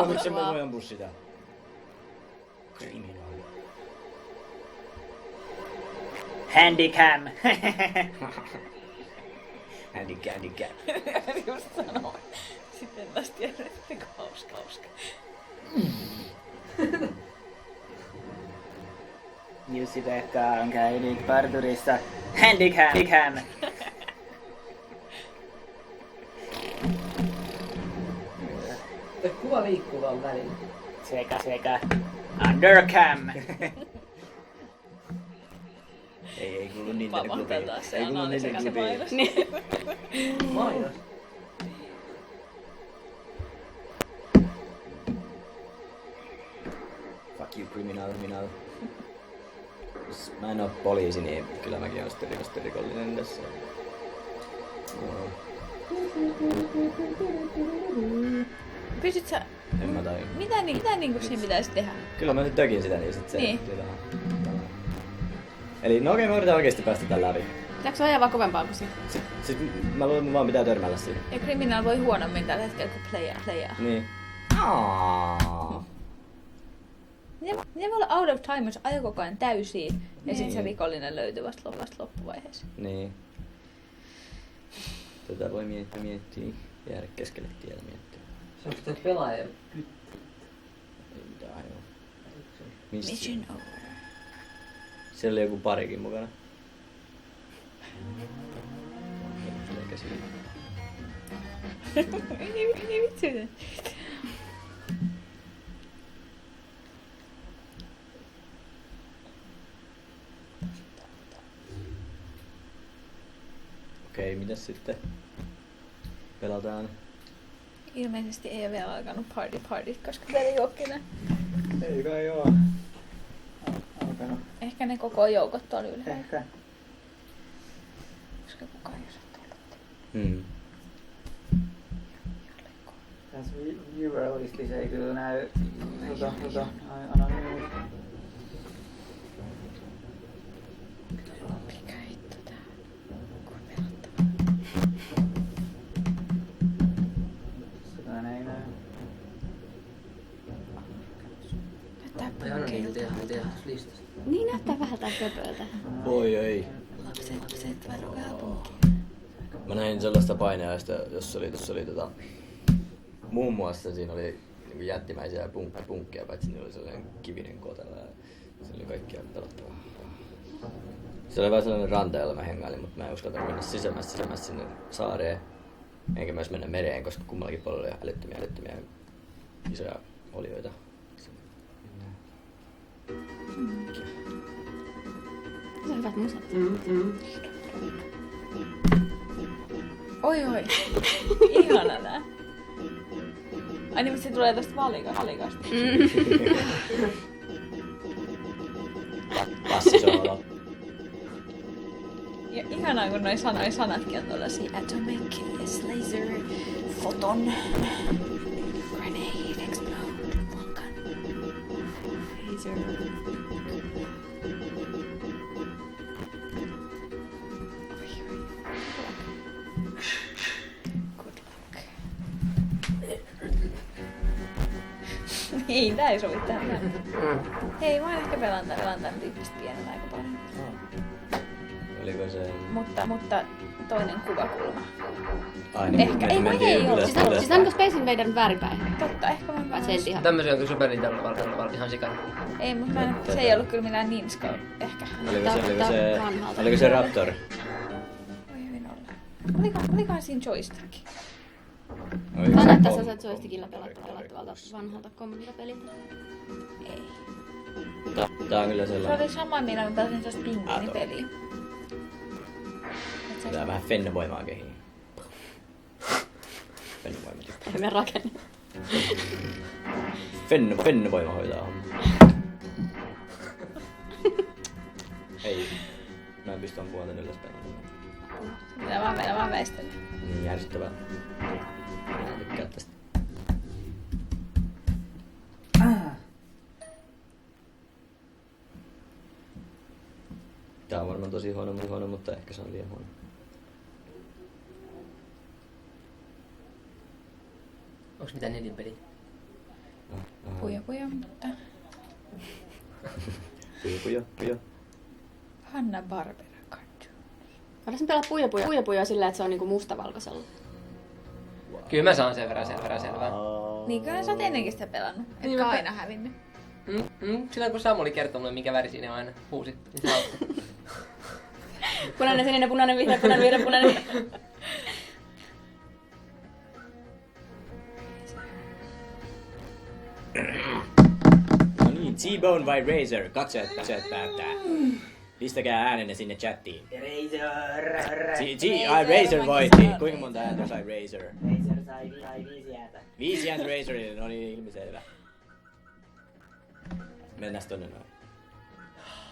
Miksi mä voin ampua sitä? Criminal. Handycam. Handicap. Just sanoin. Sitten taas tiedän, että hauska. Jussi-Pekka on käynyt parturissa. Handycam. Kuva liikkuu vaan välillä. Sekä. Undercam. Ei kuulu niitä Pamahtaa taas se Ei kuulu anali niitä sekä se klubia. mainos. Mainos. Fuck you, criminal. Jos mä en oo poliisi, niin kyllä mäkin oon sitten rikollinen tässä. No. Pystyt sä... En mä tajua. Mitä niinku siinä pitäisi tehdä? Kyllä mä nyt tökin sitä, niin sit se... Niin. Eli no okei, mä yritän oikeesti päästä tän läpi. Pitääkö se ajaa vaan kovempaa kuin se? Sit mä luulen, mun vaan pitää törmällä siinä. Ja Criminal voi huonommin tällä hetkellä kuin player. Niin. Miten voi olla out of time, jos ajo koko ajan täysiin ja sit se rikollinen löytyy vasta loppuvaiheessa? Niin. Tätä voi miettiä. Jäädä keskelle tiellä miettiä. Se onko toi pelaaja kyttä? Ei mitään hajua. Mistä? Mission over. Siellä oli joku parikin mukana. Eikä siinä. Ei vitsi. Okei, mitäs sitten? Pelataan. Ilmeisesti ei ole vielä alkanut party, koska pelijokkinen. Ei kai joo. Alkanut. Ehkä ne koko joukot tuolla ylhäällä. Ehkä. Koska kukaan ei osaa tulla. Tässä viewer-listissa ei kyllä näy anonyymi. Mikä hitto tää? Kuin pelottavaa. Sitä ei näy. Näyttää Ai niin, punkeilta. tehdään listasta. Niin näyttää vähän tää köpöltä. Oi ei. Lapset varokaa punkia. Mä näin sellaista painajaista, jossa oli muun muassa siinä oli niinku jättimäisiä punkkeja, paitsi niillä oli sellainen kivinen kotelo ja se oli kaikkia pelottavaa. Se oli vaan sellainen ranta, jolla mä hengailin, mutta mä en uskaltanut mennä sisämässä sinne saareen. Enkä myös mennä mereen, koska kummallakin puolella oli älyttömiä isoja olioita. Se on hyvät musat. Oi. Ihana nää. Ai niin, mutta se tulee tosta valikasta. Bassisoolo. Ja ihanaa, kun noi sanatkin on tuollaisia atomic, laser, photon, grenade, explode, vulcan, laser. Good luck. Ei, tää ei sovi tähän. Hei, mä ehkä pelaan tän tyyppistä pienellä aika paljon. Oliko se... Mutta toinen kuvakulma. Ai niin, Ehkä, ei ole. Siis tää on Space Invaderin väärinpäin. Totta, ehkä mä Vai se ei ihan. Tämmösiä onko Super Nintendo ihan sikana? Ei, mutta se ei ollut kyllä millään Ninsko, ehkä. Oliko se Raptor? Voi hyvin olla. Olikohan siinä joystick? Tää näyttää sellaiselta joystickilla pelattavalta vanhalta kommandopeliltä. Ei. Tää on kyllä Se sellainen... oli sama, millä mä pelasin tosta pingviinipeliä. Tää on vähän fennovoimaa kehiin. Fennovoima tykkää. Me rakenne. Fennovoima hoitaa homma. pystyn puolten ylöspäin. Mitä vaan väistellä. Niin järsyttävää. Mä tykkään tästä. Tää on varmaan tosi huono, mutta ehkä se on liian huono. Onks mitään nelinpeliä? Puja, mutta... Puja. Hanna Barbera cartoon. Haluaisin pelaa puja sillä, että se on niinku mustavalkoisella. Kyllä mä saan sen verran selvää. Niin kyllä sä oot ennenkin sitä pelannut. Niin Etkä mä- aina hävinnyt. Silloin kun Samuli kertoi mulle, minkä väri siinä on aina huusi, niin se auttoi. Punainen, sininen, punainen, vihreä, punainen, vihreä, punainen. No niin, T-Bone vai Razor? Katsojat päättää. Pistäkää äänenne sinne chattiin. Razor voitti. Kuinka monta ääntä sai Razor? Razor sai 5 ääntä. 5 ääntä Razorille, no niin ilmiselvä. Mennäs tonne noin.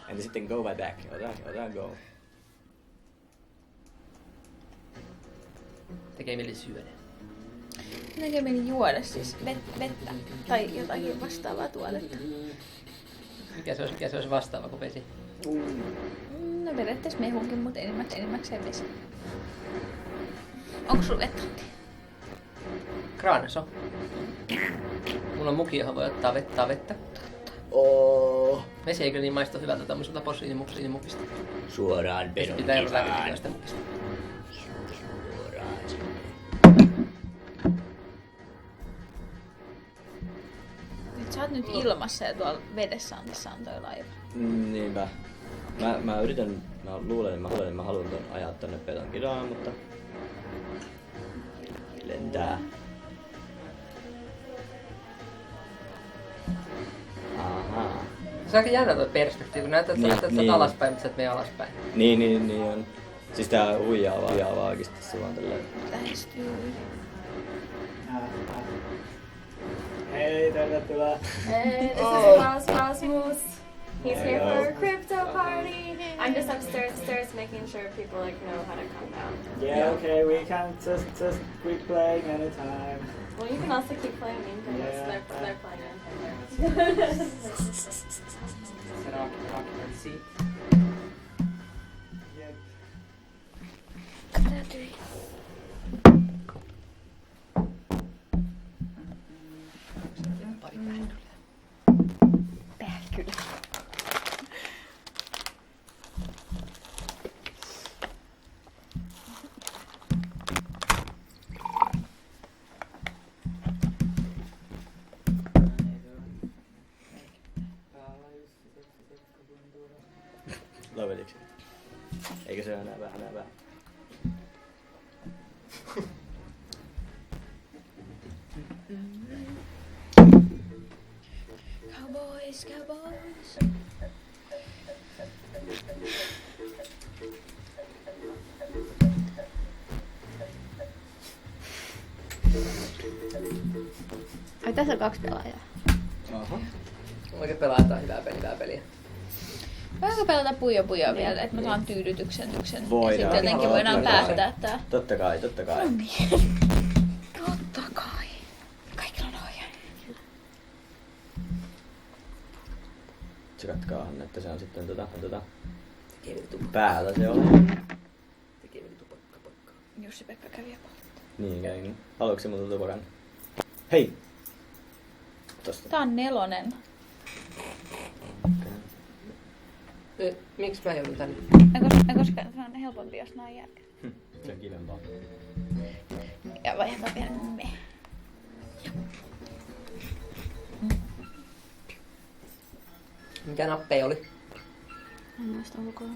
Entä sitten go by back? Ota go. Tekee mieli syödä. Näkö meni juoda siis vettä tai jotakin vastaavaa tuotetta. Mikä se olisi vastaava kuin vesi? No periaatteessa mehunkin, mutta enimmäkseen vesi. Onko sulla vettä? Kraanaso. Mulla on muki, johon voi ottaa vettä. Vesi ei kyllä niin maistu hyvältä tämmöiseltä posliinimukista. Suoraan Pitää erottaa peronikaan. sitä mukista. Suoraan sinne. Nyt sä oot nyt ilmassa ja tuolla vedessä on toi laiva. Niinpä. Mä luulen, että mä haluan ton ajaa tonne petonkiraan, mutta... Lentää. Ahaa. Se on aika jännä toi perspektiivi, kun näyttää, että sä Niin. oot alaspäin, mutta sä et mene alaspäin. Niin on. Siis tää huijaa vaan oikeesti se vaan tälleen. Lähestyy. Hei, tervetuloa. Hey, this is Rasmus. He's here for a crypto party. I'm just upstairs making sure people like know how to come down. Yeah, okay, we can just quit playing anytime. Well, you can also keep playing Nintendo. Yeah, They're playing Nintendo. Set occupancy. Yep. Pähkylä. Lopetiksi. Eikö se ole enää vähän? Cowboys. Ai tässä on 2 pelaajaa. Aha. Oikein pelataan hyvää peliä. Voinko pelata puja vielä, että mä saan tyydytyksen. Ja sitten Voidaan. jotenkin voidaan päättää tää. Totta kai. Totta kai. Kaikilla on ohjaa. Tsekkaahan, että se on sitten Tekee vielä tupakkaa. päällä se on. Tekee vielä tupakkaa. Jussi-Pekka kävi jopa. Niin käy niin. Haluatko se muuta tupakan? Hei! Tosta. Tää on 4. Miksi mä joudun tänne? Koska se on helpompi, jos nää on järkeä. Se on kivempaa. Ja vaihdetaan vielä me. Mikä nappeja oli? En muista ulkoa.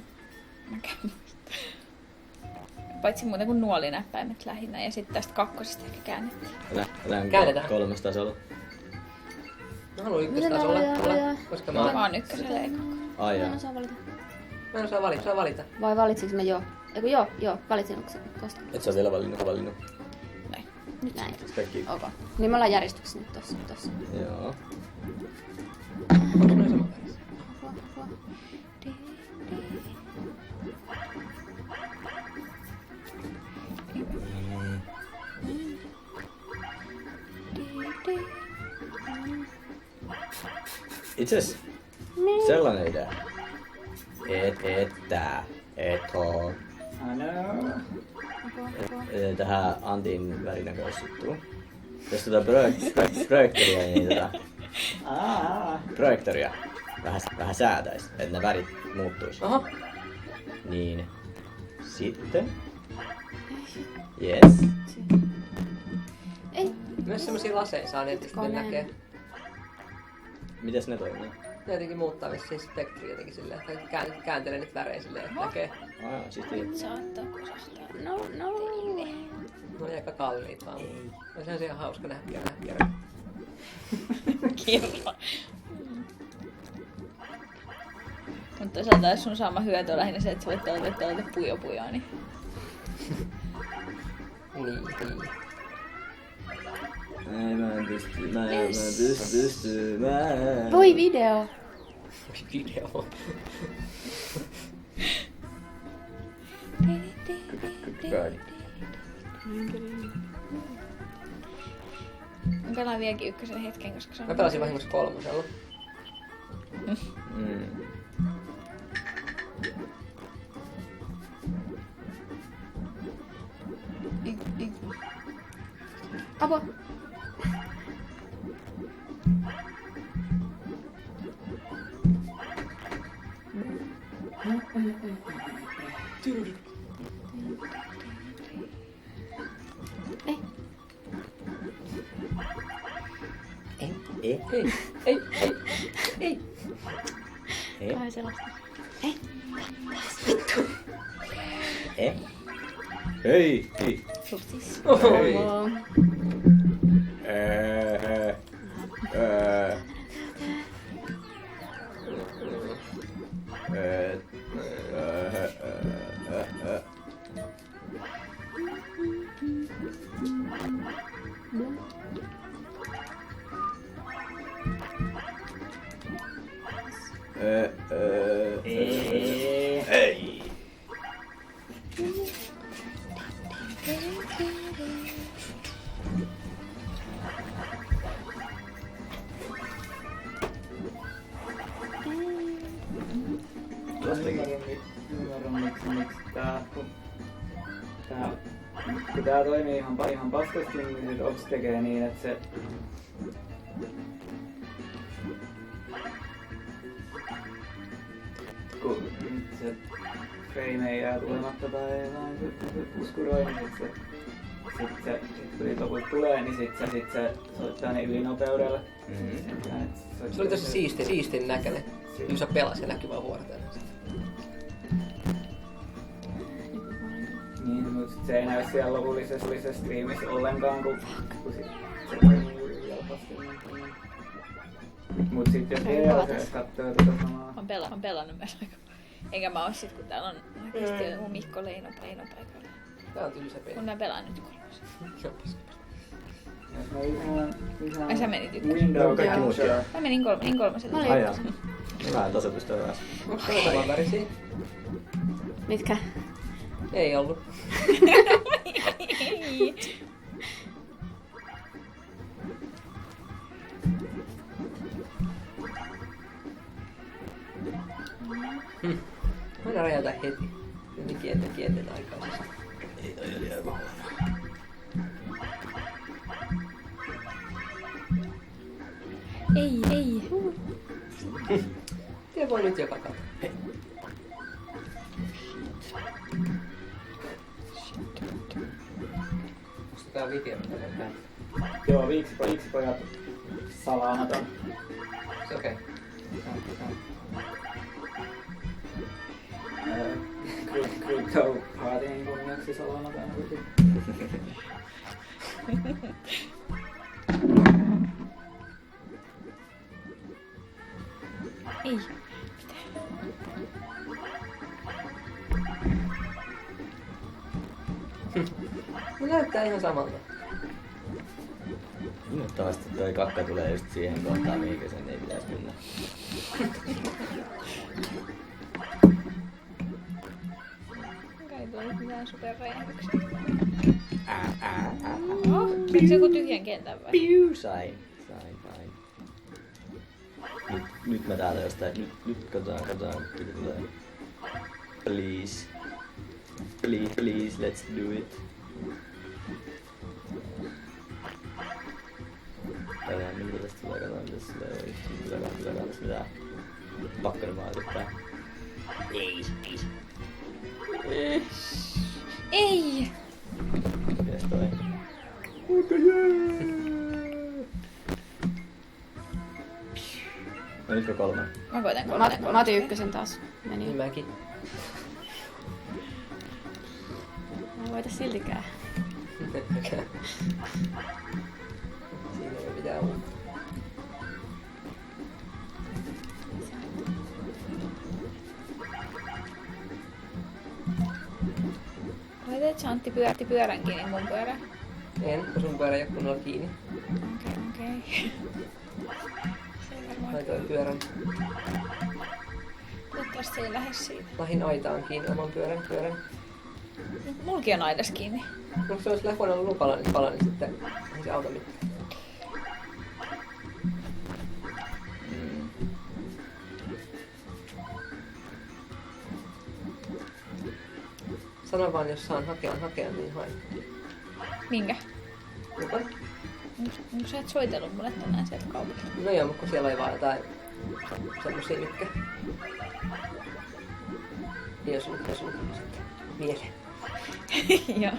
Paitsi muuten kuin nuolinäppäimet lähinnä ja sitten tästä 2 ehkä käännettiin. Käännetään. 3 tasolla. Mä haluan ykköstasolla tulla, koska mä Mä oon ykkösellä ja 2. Ai jaa. Saa valita. en osaa valita. Saa valita. Vai valitsinko mä jo? Eiku joo, valitsin onko se tosta. Et sä oot vielä valinnut. Näin. Nyt näin. Kaikki. Ok. Niin me ollaan järjestyksessä nyt tossa. Joo. Onko noin sama värissä? Itse asiassa sellainen idea. Et oo. Tähän Antin värinäköisyyttuun. Jos projektoria, niin projektoria vähän säätäis, että ne värit muuttuis. Aha. Niin sitten. Yes. Ei. Myös semmosia laseja saa netistä, ne näkee. Mites ne toimii? Ne jotenkin muuttaa vissiin spektriä jotenkin silleen, että kääntelee niitä värejä silleen, että näkee. Sitten. Saattaa kusahtaa. No. Ne on aika kalliit vaan. No se on ihan hauska nähdä kerran. Kirro. Mutta toisaalta jos sun saama hyöty on lähinnä se, että sä voit täältä pujo, niin... Niin. Mä en pysty. Voi video! Video. Mä pelaan vieläkin ykkösen hetken, koska se on... Mä pelasin vahingossa 3. Apua! Ei. Vähän sellaista. Hei. Flutsis. Hei. Ei. Ymmärrän miksi kun tää toimii ihan paskasti, niin sit Ops tekee niin, että se kun se frame jää tulematta tai jotain se puskuroi, niin sit kun niitä loput tulee, niin sit se soittaa niin ylinopeudella. Se oli tosi siistin näköinen. Jusa pelasi ja näkyy vaan vuorotellen. Niin, mutta se ei näy siellä lopullisessa striimissä ollenkaan, kun se toimii juuri helposti. Mut sit jos DLCs kattoo tota samaa... Mä oon pelannut myös aika. Enkä mä oo sit, kun täällä on oikeesti mun Mikko Leino paikalla. Tää on tylsä peli. Kun mä pelaan nyt 3. Jos mä lisään Ai sä menit ykkösen. window capture. Mä menin 3. Ai jaa. Mä en tasa pysty hyvässä. Onks se saman värisiä? Mitkä? Ei ollut. Voidaan räjäytä heti. Kienten aikaisesti. Ei toi oli aivan huono. Ei. Tää voi nyt joka katso. Onko tää video? Joo, viiksipojat salaamaton. Se okei. Crypto Partyin kunniaksi salaamaton. Ei. No näyttää ihan samalta. Innoittavasti toi kakka tulee just siihen kohtaan, mihinkä sen ei pitäisi mennä. Kai tuli mitään superräjähdyksiä. Oliko se joku tyhjän kentän vai? Piu, sain. Nyt mä täältä jostain. Nyt katsotaan mitä tulee. Please. Please, let's do it. Katsotaan mitä tästä tulee, katsotaan mitä tästä tulee. Kyllä tästä mitään. Pakko nyt vaan yrittää. Ei! Mites toi? No nytkö 3? Mä koitan kolmannen. Mä otin ykkösen taas. Meni. Niin mäkin. Mä voita siltikään. Siinä ei ole mitään uutta. Laiteet Chantti pyörätti pyörän kiinni mun pyörän. En, kun sun pyörä ei oo kunnolla kiinni. Okei. Se ei varmaan. Laitoin pyörän. Toivottavasti se ei lähde siitä. Lahin aitaan kiinni oman pyörän. Mulki on aidas kiinni. No se olisi lähkuun ollut pala, niin sitten ei se auta mitään. Sano vaan, jos saan hakea, niin haen. Minkä? Lupan? No sä et soitellut mulle tänään sieltä kaupasta. No joo, mutta kun siellä oli vaan jotain semmosia mitkä ei osunut sitten mieleen. Joo.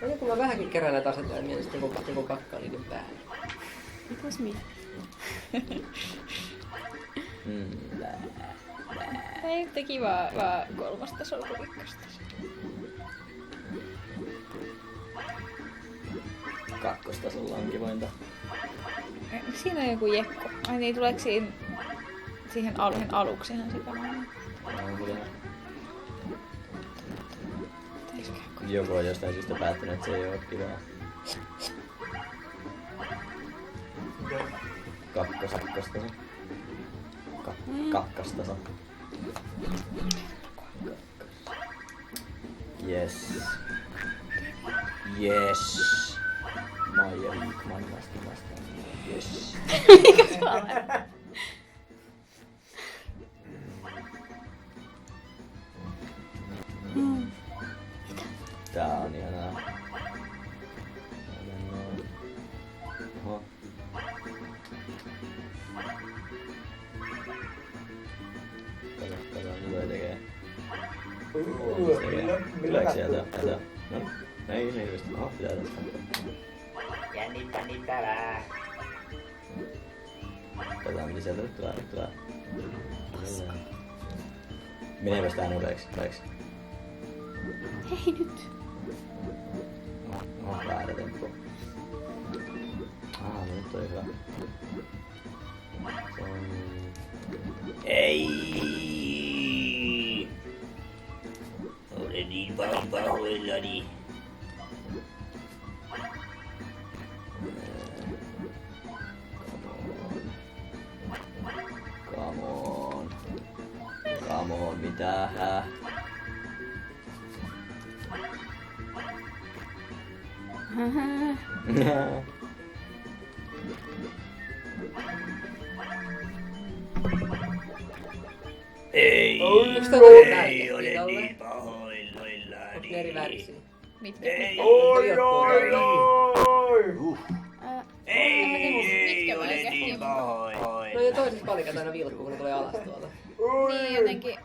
No niin, kun mä vähänkin kerään näitä asetelmia, niin sitten joku kakkaa niiden päälle. Mitäs mitä? Ei yhtä kivaa vaan kolmostasolla kuin ykköstasolla. Kakkostasolla on kivointa. Siinä on joku jekko. Ai niin, tuleeko siihen aluksihan sitä vaan? Joku on jostain syystä päättänyt, että se ei oo kivaa. Kakkostaso. Kakkostaso. Yes. Maija Wikman vastaan. Yes. Mikä se on? Tää on ihanaa. Oho. Kato, mitä toi tekee. Tuleeko sieltä? Kato. No, ei hirveesti. Oho, pitää tästä. Jännittävää. Katsotaan mitä sieltä nyt tulee. Meneepäs tää nuleeksi? Hei nyt. Väärä temppu. No nyt toi hyvä. Se on... Ei! Olen niin pahoillani. Come on, mitä? Ei, Onks tää oikein tärkeä? olen niin pahoillani. Onks ne eri värisiä? Mitkä? Ei, En mä tiedä, mitkä olen oikein. niin pahoillani. No ja toisessa palikat aina vilkkuu, kun ne tulee alas tuolta. Niin jotenkin.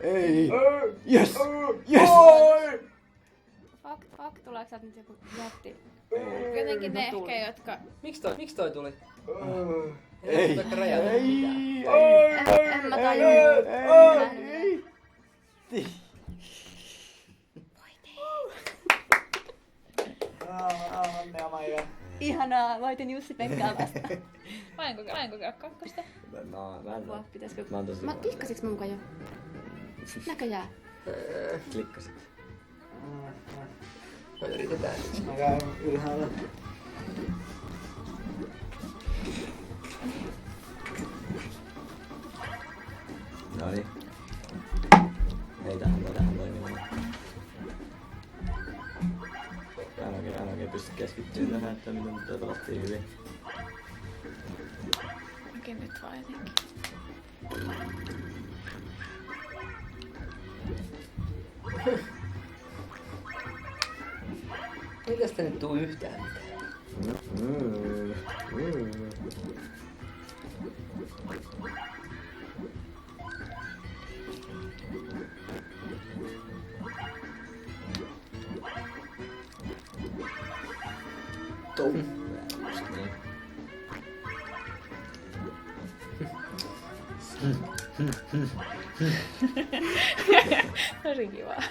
Ei. Yes! Fuck, tuleeko sieltä nyt joku jätti? Jotenkin ne ehkä, jotka... Miks toi tuli? Ei. Vaikka räjäytä mitään. En mä tajua. Onnea Maija. Ihanaa, voitin Jussi-Pekkaa vastaan. Mä en kokea kakkosta. Apua, pitäisikö... Mä oon tosi Klikkasinko mä mukaan jo? Näköjään. Klikkasit. Yritetään. Mä käyn ylhäällä. Noniin. Ei tähän toimimaan. Mä en oikein pysty keskittymään tähän, että miten nyt pelattiin hyvin. Oikein nyt vaan jotenkin. Ei tästä nyt tuu yhtään mitään. Just niin. Tosi kivaa.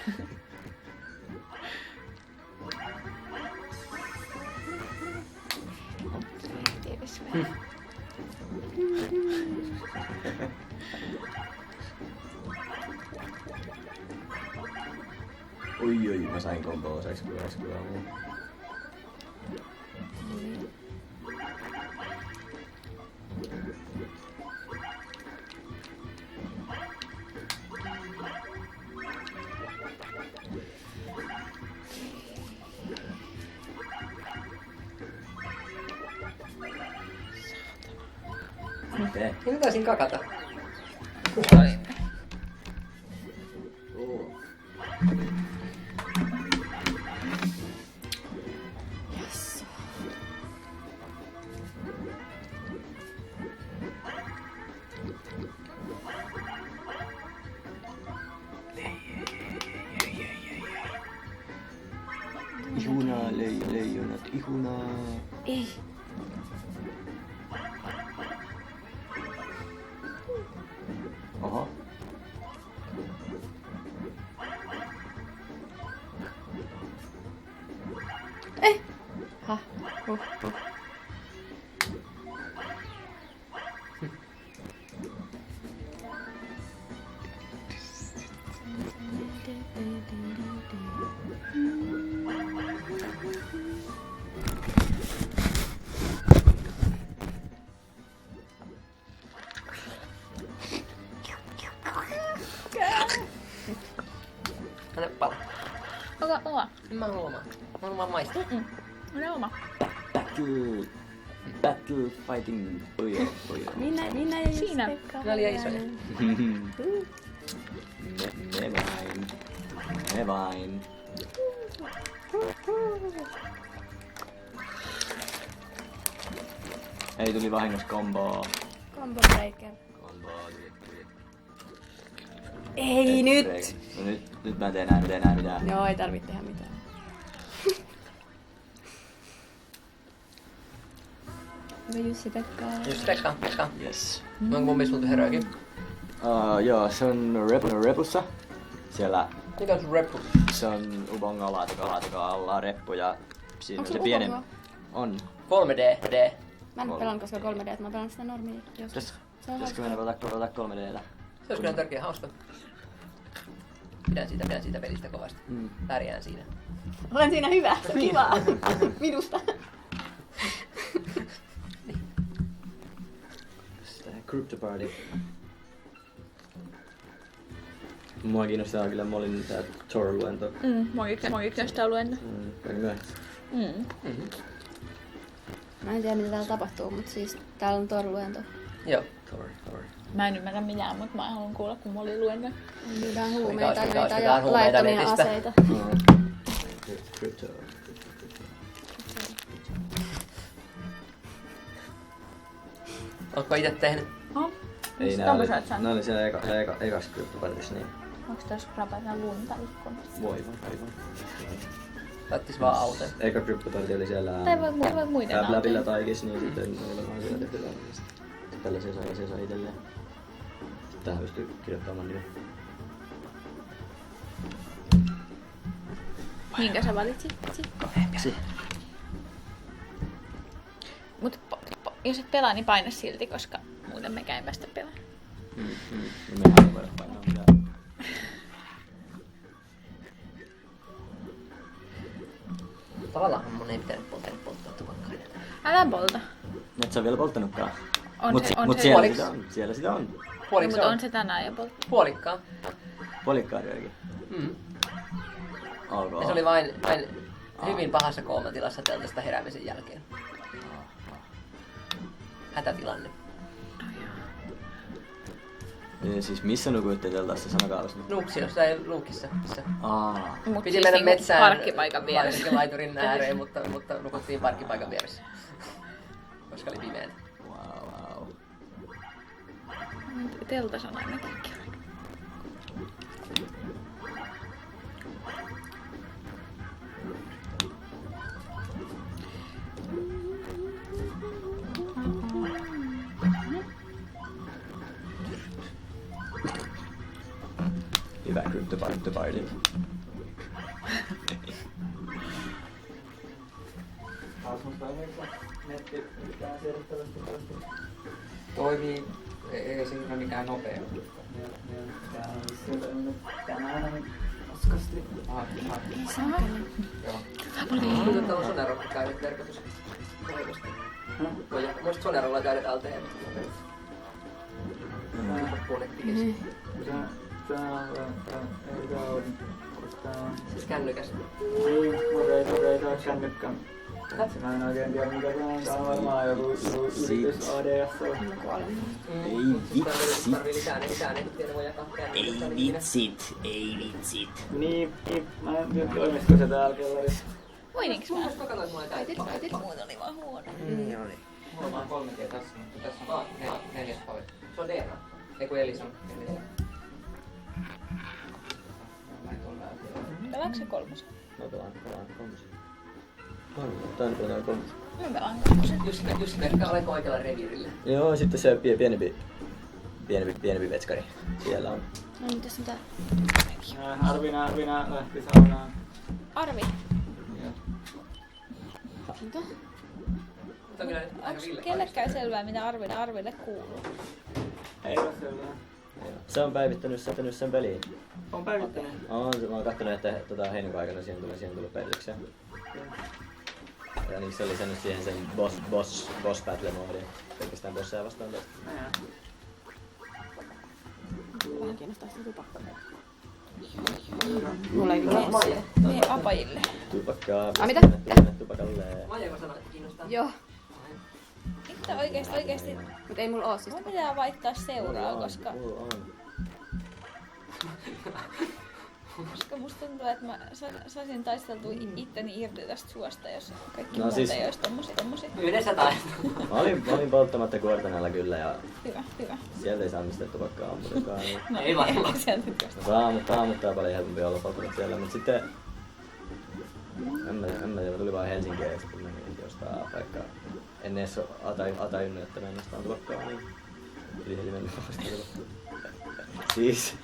Tiivis vielä. Oi, mä sain komboa, saiks kyllä muu. Miten? Minä taisin kakata. Toimi. Ihunaa, leijonat, ihunaa. Ei. Oho. Ha. Anna pala. Ota oma. Mä haluan omaa. Mä haluan vaan maistaa. Ota oma. Battle fighting pojo. Minä ja Siinä. Jussi-Pekka. Nää oli liian isoja. Me vain. Ei tuli vahingossa komboa. Combo breaker. Komboa tuli. Ei nyt! No nyt mä en tee enää mitään. Joo, ei tarvitse tehdä mitään. Hyvä Jussi-Pekka. Just Pekka. Yes. Onko mun mielestä tultu herrojakin? Joo, se on repussa. Siellä Mikä on sun reppu? se on Ubonga laatikon alla reppu ja siinä Onko on se se pieni... Ubonga? On. 3D. Mä en pelannut koskaan 3D, mä pelaan sitä normia. Pitäisikö mennä pelata 3D:tä? Se olisi kyllä tärkeä hauska. Pidän siitä pelistä kovasti. Pärjään siinä. Olen siinä hyvä, se on kivaa. Minusta. Crypto Party. Mua kiinnostaa kyllä Molin tää Thor-luento. Mua kiinnostaa luenno. Aika myöhäistä. Mä en tiedä mitä täällä tapahtuu, mutta siis täällä on Thor-luento. Joo. Thor. Mä en ymmärrä mitään, mutta mä haluan kuulla, kun mulla oli luenno. Myydään huumeita Mikä näitä on ja huumeita laittomia netistä? aseita. Crypto. Ootko ite tehnyt? Ei Mistä nää oli, tommosia oot saanut? nää oli siellä ekas Crypto Partyssa, niin Onks tässä rapata lunta ikkunasta? voi vaan. Laittis vaan auton. Eka Crypto Party oli siellä Tai voi muiden Läpillä autoja. taikis, niin sitten oli varmaan siellä tehty tällaista. Tällaisia sai itselleen. Tähän pystyy kirjoittamaan nimen. Minkä sä valitsit? Si. Mut jos et pelaa, niin paina silti, koska muuten me käyn päästä pelaa. Mehän ei voida painaa mitään. Tavallaan mun ei pitänyt polttaa tupakkaa. Älä polta. Et sä oo vielä polttanutkaan. On Mut, se- on mut se- siellä Puoliksi. sitä on. Siellä sitä on. No, Puoliksi mutta on. on se tänään jo polta. Puolikkaan. Puolikkaarjoikin. Ja Ok. se oli vain hyvin pahassa koomatilassa teltasta heräämisen jälkeen. Hätätilanne. Ja siis missä nukuitte teltassa? Sanokaa nyt. Nuksiossa ei luukissa. Mut Piti siis mennä niinku metsään parkkipaikan vieressä. laiturin ääreen, mutta nukuttiin parkkipaikan vieressä. Koska oli pimeää. Wow. Teltas on ainakin kiva. Hyvä kryptoparty. Toimii, ei siinä ole mikään nopea. Mutta on Sonerolla käynyt tarkoitus. Muista Sonerolla käynyt LTE. Siis kännykäs. Mä en oikein tiedä mikä se on. Tää on varmaan joku yritys ADS. Ei vitsit. Tarvii lisää, niin tiedä voi jakaa Ei vitsit. Niin, mä en tiedä toimisiko se täällä kellarissa. Voininks mä? Mä katsoin, mulla ei käynyt. Muut oli vaan huono. Mulla on 3G tässä, mutta tässä on neljäs pari. Se on Deena. Ei kun Elisa. Pelaanko se kolmosen? Mä pelaan kolmosen. Tän pelaan kolmosen. Mä pelaan kolmosen. Just ehkä olenko oikealla reviirillä. Joo, sitten se pienempi vetskari. Siellä on. No mitäs mitä? Arvina lähti saunaan. Arvi. Mutta on kyllä nyt aika Onks Ville kellekään selvää, mitä Arville kuuluu? Ei ole selvää. Se on päivittänyt sen peliin. On päivittänyt. Mä oon kattonut, että heinäkuun aikana siihen tuli päivityksiä. Ja niin se oli lisännyt siihen sen boss battle moodin. Pelkästään bosseja vastaan tästä. Vähän kiinnostaa sitä tupakkaa. Mulla ei kyllä. Niin, apajille. Tupakkaa. Mitä? Tupakalle. Maija sanoi, että kiinnostaa. Joo, Mitä oikeesti? mutta ei mulla oo siis. Mun pitää vaihtaa seuraa, koska musta tuntuu, että mä saisin taisteltua itteni irti tästä suosta, jos kaikki muut siis- ei ois tommosia. Yhdessä taistelua. Mä olin polttamatta kuortanella kyllä ja Hyvä. sieltä ei saa mistään tupakkaa ammutukaan. Niin. No, Ei varmaan. sieltä nyt jostain. Saamuttaa paljon helpompi olla polttamat siellä, mutta sitten en mä tiedä, tuli vaan Helsinkiin ja sitten menin jostain paikkaa. En edes atajunut, että mä en ostaa tupakkaa, niin yli heti mennyt ostaa tupakkaa. Siis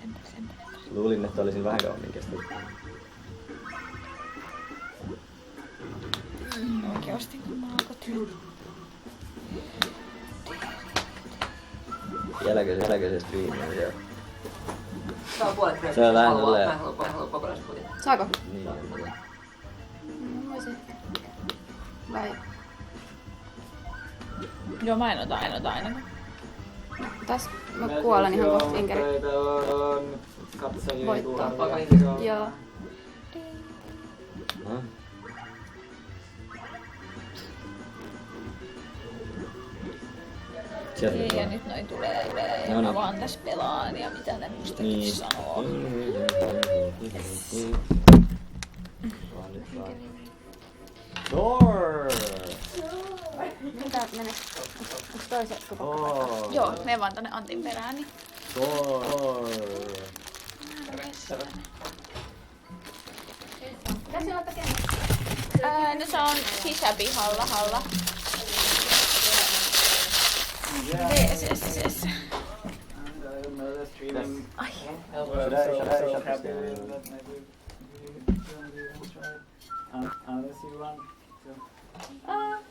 Sen. luulin, että olisin vähän kauemmin kestänyt. Oikein ostin, kun mä alkoi työ. Jälkeen se striimi on siellä. Tää on puolet Se on vähän Mä tolleen. en halua kokonaiskuutin. Saako? Niin, Voisin. Vai? Joo, mä en ota ainakaan. Tässä mä kuolen ihan kohta Inkeri. Täällä on katsojia. Voittaa. Joo. Ja nyt noin tulee ja No mä niin. vaan tässä pelaan ja mitä ne musta Niin. nyt sanoo. Door! Mitä menee? Onks toisen tupakka? Door! Joo, mene vaan tonne Antin perään, niin Door! Mitä siellä on takana? no se on sisäpihalla. Yes. Ai. Unless you want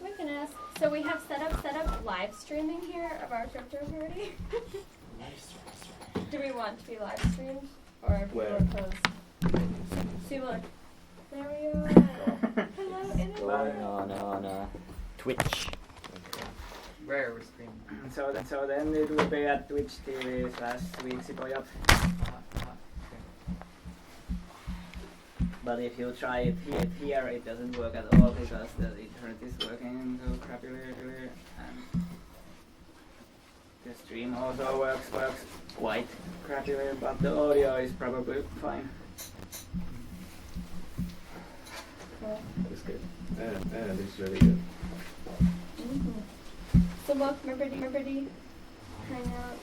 We can ask. So we have set up live streaming here of our JoJo party. Do we want to be live streamed or be Where? closed? See, look. There we are. Hello, internet. on Twitch. Where we're streaming. So then it will be at Twitch TV/Viiksipojat. But if you try it here, it doesn't work at all because the internet is working so crappily, and the stream also works quite crappily, but the audio is probably fine. That's good. Yeah, this is really good. So welcome everybody hang out.